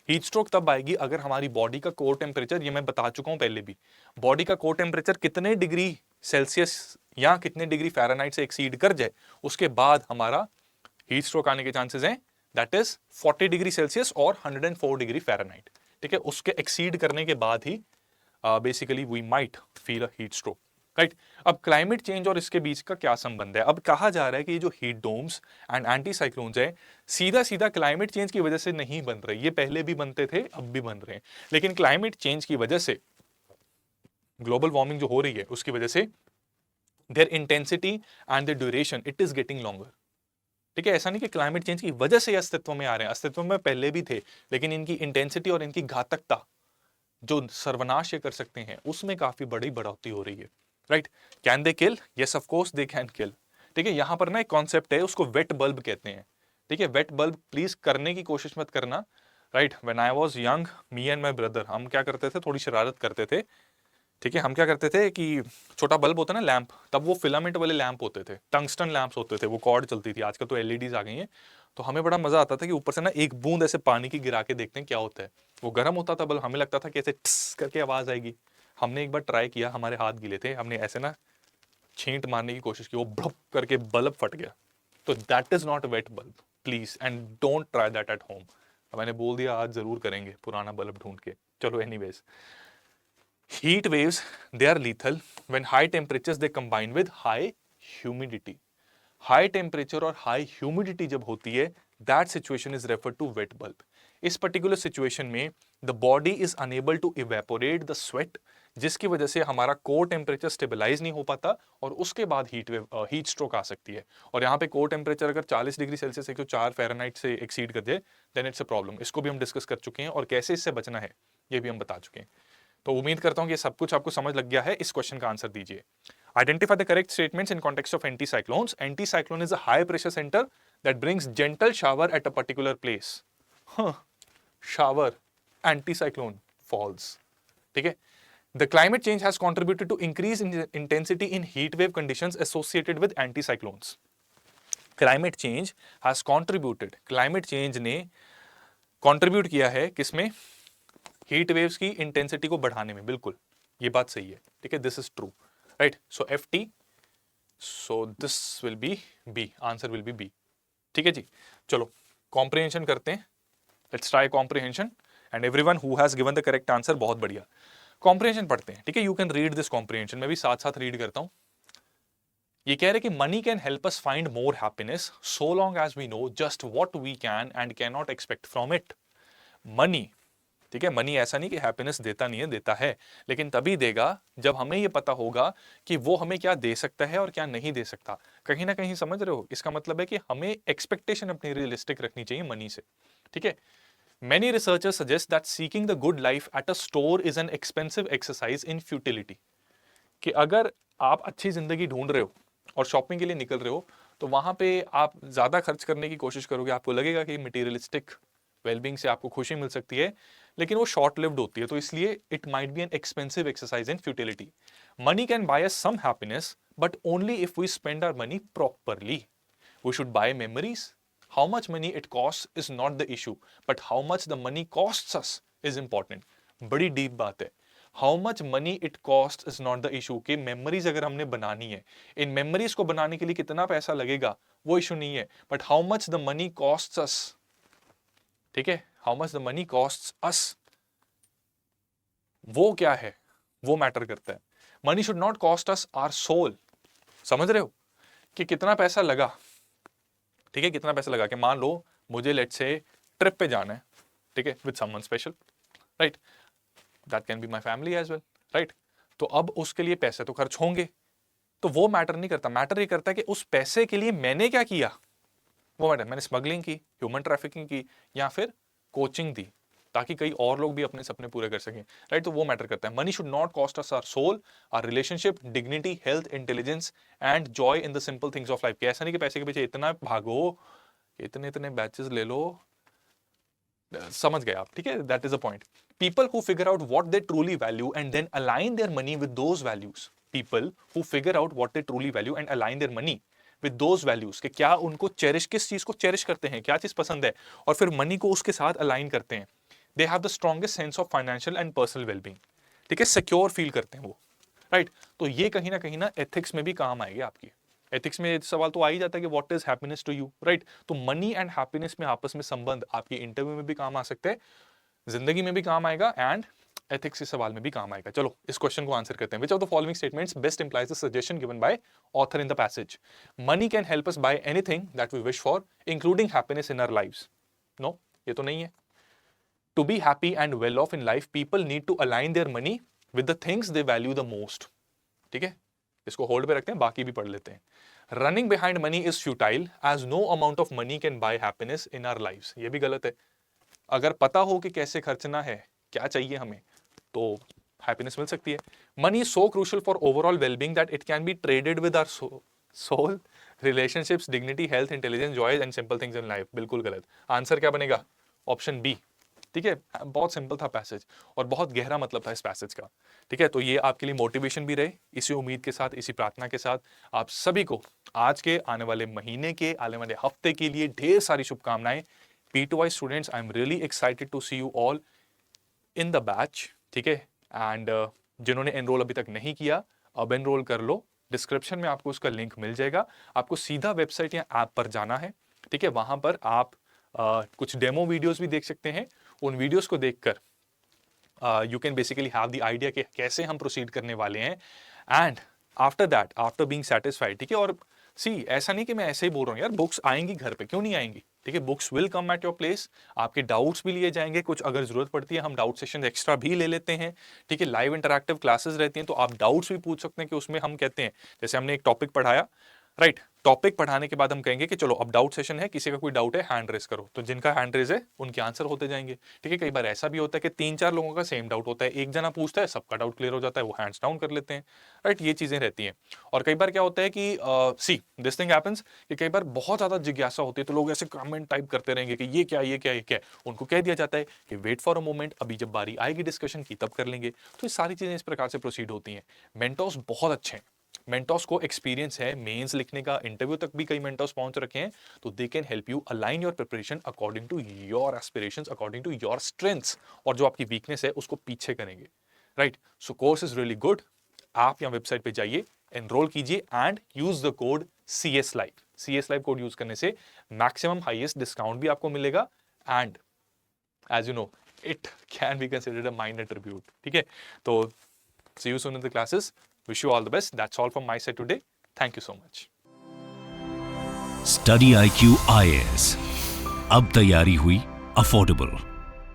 हीट स्ट्रोक तब आएगी अगर हमारी बॉडी का कोर टेम्परेचर, ये मैं बता चुका हूं पहले भी, बॉडी का कोर टेम्परेचर कितने डिग्री सेल्सियस या कितने डिग्री फ़ारेनहाइट से एक्सीड कर जाए, उसके बाद हमारा हीट स्ट्रोक आने के चांसेस हैं, दैट इज 40 डिग्री सेल्सियस और 104 डिग्री फ़ारेनहाइट, ठीक है। उसके एक्सीड करने के बाद ही basically we might feel a heat stroke, right. अब क्लाइमेट चेंज और इसके बीच का क्या संबंध है? अब कहा जा रहा है कि ये जो heat domes and anticyclones है सीधा सीधा क्लाइमेट चेंज की वजह से नहीं बन रहे, ये पहले भी बनते थे, अब भी बन रहे हैं, लेकिन क्लाइमेट चेंज की वजह से, ग्लोबल वार्मिंग जो हो रही है उसकी वजह से their intensity and the duration it is getting longer, ठीक है। ऐसा नहीं कि क्लाइमेट चेंज की वजह से अस्तित्व में आ रहे हैं, अस्तित्व में पहले भी थे, लेकिन इनकी इंटेंसिटी और इनकी घातकता जो सर्वनाश ये कर सकते हैं उसमें काफी बड़ी बढ़ोतरी हो रही है, right. Can they kill? Yes of course they can kill, ठीक है। यहां पर ना एक कॉन्सेप्ट है, उसको वेट बल्ब कहते हैं, ठीक है। वेट बल्ब प्लीज करने की कोशिश मत करना, right. When I was young, me and my brother, हम क्या करते थे, थोड़ी शरारत करते थे, ठीक है। हम क्या करते थे कि छोटा बल्ब होता है ना लैंप, तब वो फिलामेंट वाले लैंप होते थे, टंगस्टन लैंप्स होते थे, वो कॉर्ड चलती थी, आजकल तो एलईडीज आ गई हैं। तो हमें बड़ा मजा आता था कि ऊपर से ना एक बूंद ऐसे पानी की गिरा के देखते हैं क्या होता है। वो गर्म होता था बल्ब, हमें लगता था कि ऐसे ठस करके आवाज आएगी। हमने एक बार ट्राई किया, हमारे हाथ गीले थे, हमने ऐसे ना छींट मारने की कोशिश की, वो भड़प करके बल्ब फट गया। तो that is not wet bulb, please and don't try that at home. मैंने बोल दिया आज जरूर करेंगे पुराना बल्ब ढूंढ के। चलो anyways, heat waves, they are lethal when high temperatures they combine with high humidity. High temperature और high humidity जब होती है, that situation is referred to wet bulb. इस particular situation में the body is unable to evaporate the sweat, जिसकी वजह से हमारा कोर टेम्परेचर स्टेबलाइज नहीं हो पाता और उसके बाद हीट स्ट्रोक आ सकती है। और यहाँ पे कोर टेम्परेचर अगर 40 डिग्री सेल्सियस 104 फ़ारेनहाइट से एक्सीड कर जाए देन इट्स अ प्रॉब्लम। इसको भी हम डिस्कस कर चुके हैं और कैसे इससे बचना है ये भी हम बता चुके हैं। तो उम्मीद करता हूं कि ये सब कुछ आपको समझ लग गया है। इस क्वेश्चन का आंसर दीजिए। Identify the correct statements in context of anticyclones. Anticyclone is a high pressure centre that brings gentle shower at a particular place. Shower, anticyclone, false, ठीक है। The climate change has contributed to increase in intensity in heat wave conditions associated with anticyclones. Climate change has contributed, climate change ने contribute किया है किसमें? Heat waves की intensity को बढ़ाने में, बिल्कुल ये बात सही है, ठीक है। This is true, right. So FT, so this will be B, answer will be B, ठीक है जी। चलो कॉम्प्रिहेंशन करते हैं, let's try comprehension and everyone who has given the correct answer, बहुत बढ़िया। कॉम्प्रिहेंशन पढ़ते हैं, ठीक है। You can read this comprehension, मैं भी साथ साथ रीड करता हूं। ये कह रहे कि money can help us find more happiness so long as we know just what we can and can not expect from it. Money, ठीक है, मनी ऐसा नहीं कि हैप्पीनेस देता नहीं है, देता है, लेकिन तभी देगा जब हमें ये पता होगा कि वो हमें क्या दे सकता है और क्या नहीं दे सकता। कहीं ना कहीं समझ रहे हो, इसका मतलब है कि हमें एक्सपेक्टेशन अपनी रियलिस्टिक रखनी चाहिए मनी से, ठीक है। Many researchers suggest that seeking the good life at a store is an expensive exercise in futility. कि अगर आप अच्छी जिंदगी ढूंढ रहे हो और शॉपिंग के लिए निकल रहे हो तो वहां पे आप ज्यादा खर्च करने की कोशिश करोगे, आपको लगेगा कि मटेरियलिस्टिक वेलबींग से आपको खुशी मिल सकती है, लेकिन वो शॉर्ट लिव्ड होती है। तो इसलिए it might be an expensive exercise in futility. Money can buy us some happiness but only if we spend our money properly. We should buy memories, how much money it cost is not the issue, but how much the money costs us is important. बड़ी deep बात है। How much money it cost is not the issue, कि memories अगर हमने बनानी है, इन memories को बनाने के लिए कितना पैसा लगेगा वो इशू नहीं है, but how much the money costs us, ठीक है, how much the money costs us, वो क्या है, वो मैटर करता है। Money should not cost us our soul. समझ रहे हो कि कितना पैसा लगा, ठीक है, कितना पैसा लगा, कि मान लो मुझे लेट्स से ट्रिप पे जाना है, ठीक है, with someone special, right, that can be my family as well, right. तो अब उसके लिए पैसे तो खर्च होंगे, तो वो मैटर नहीं करता, मैटर ये करता है कि उस पैसे के लिए मैंने क्या किया, वो मैटर, मैंने स्मगलिंग की, ह्यूमन ट्रैफिकिंग की, या फिर कोचिंग दी ताकि कई और लोग भी अपने सपने पूरे कर सकें, राइट। तो वो मैटर करता है। Money should not cost us our soul, our relationship, dignity, health, intelligence and joy in the simple things of life. ऐसा नहीं कि पैसे के पीछे इतना भागो, इतने इतने बैचेस ले लो, समझ गए आप, ठीक है, that is a point. People who figure out what they truly value and then align their money with those values, people who figure out what they truly value and align their money with those values, कि क्या उनको cherish, किस चीज को cherish करते हैं, क्या चीज पसंद है, और फिर मनी को उसके साथ अलाइन करते हैं। They have the strongest sense of financial and personal wellbeing, ठीक है, सिक्योर फील करते हैं वो, राइट। तो ये कहीं ना एथिक्स में भी काम आएगी आपकी। एथिक्स में सवाल तो आ ही जाता है कि what is happiness to you, right. तो मनी एंड हैप्पीनेस में आपस में संबंध आपकी इंटरव्यू में भी काम आ सकते हैं, जिंदगी में भी काम आएगा, एंड एथिक्स के सवाल में भी काम आएगा। चलो इस क्वेश्चन को आंसर करते हैं। Which of the following statements best implies the suggestion given by author in the passage? Money can help us buy anything that we wish for, including happiness in our lives. No, ये तो नहीं है। To be happy and well off in life, people need to align their money with the things they value the most. ठीक है, इसको hold पे रखते हैं, बाकी भी पढ़ लेते हैं। Running behind money is futile as no amount of money can buy happiness in our lives. ये भी गलत है। अगर पता हो कि कैसे खर्चना है, क्या चाहिए हमें, तो हैप्पीनेस मिल सकती है। Money is so crucial for overall well-being that it can be traded with our soul, relationships, dignity, health, intelligence, joy and simple things in life. बिल्कुल गलत। आंसर क्या बनेगा? ऑप्शन बी, ठीक है। बहुत सिंपल था पैसेज और बहुत गहरा मतलब था इस पैसेज का, ठीक है। तो ये आपके लिए मोटिवेशन भी रहे। इसी उम्मीद के साथ, इसी प्रार्थना के साथ आप सभी को आज के आने वाले महीने के, आने वाले हफ्ते के लिए ढेर सारी शुभकामनाएं। P2Y students, I am really excited to see you all in the batch, ठीक है। एंड जिन्होंने एनरोल अभी तक नहीं किया, अब एनरोल कर लो। डिस्क्रिप्शन में आपको उसका लिंक मिल जाएगा। आपको सीधा वेबसाइट या ऐप पर जाना है, ठीक है। वहां पर आप कुछ डेमो वीडियोस भी देख सकते हैं। उन वीडियोस को देखकर you can basically have the idea कि कैसे हम प्रोसीड करने वाले हैं। And after that, after being satisfied, ठीक है। और सी, ऐसा नहीं कि मैं ऐसे ही बोल रहा हूँ यार, बुक्स आएंगी घर पे, क्यों नहीं आएंगी, ठीक है। Books will come at your place. आपके डाउट्स भी लिए जाएंगे, कुछ अगर जरूरत पड़ती है हम डाउट सेशन एक्स्ट्रा भी ले लेते हैं, ठीक है। लाइव इंटरैक्टिव क्लासेस रहती हैं, तो आप डाउट्स भी पूछ सकते हैं कि उसमें हम कहते हैं, जैसे हमने एक टॉपिक पढ़ाया, राइट, टॉपिक पढ़ाने के बाद हम कहेंगे कि चलो अब डाउट सेशन है, किसी का कोई डाउट है हैंड रेज करो, तो जिनका हैंड रेज है उनके आंसर होते जाएंगे, ठीक है। कई बार ऐसा भी होता है कि 3-4 लोगों का सेम डाउट होता है, एक जना पूछता है, सबका डाउट क्लियर हो जाता है, वो हैंड्स डाउन कर लेते हैं, राइट। ये चीजें रहती हैं। और कई बार क्या होता है कि सी, दिस थिंग हैपेंस कि कई बार बहुत ज्यादा जिज्ञासा होती है, तो लोग ऐसे कमेंट टाइप करते रहेंगे कि ये क्या, ये क्या, ये क्या। उनको कह दिया जाता है कि वेट फॉर अ मोमेंट, अभी जब बारी आएगी डिस्कशन की तब कर लेंगे। तो ये सारी चीजें इस प्रकार से प्रोसीड होती हैं। मेंटोर्स बहुत अच्छे हैं, मेंटोर्स को एक्सपीरियंस है मेंस लिखने का, इंटरव्यू तक भी कई मेंटोर्स पहुंच रखे हैं, तो they can help you align your preparation according to your aspirations, according to your strengths, और जो आपकी वीकनेस है उसको पीछे करेंगे, right. So course is really good. आप यहाँ वेबसाइट पे जाइए, एनरोल कीजिए and use the code CS Live। CS Live code use करने से मैक्सिमम हाईएस्ट डिस्काउंट भी आपको मिलेगा, and as you know it can be considered a minor tribute, ठीक है। तो see you soon in the classes. Wish you all the best. That's all from my side today. Thank you so much. Study IQ IAS, अब तैयारी हुई affordable.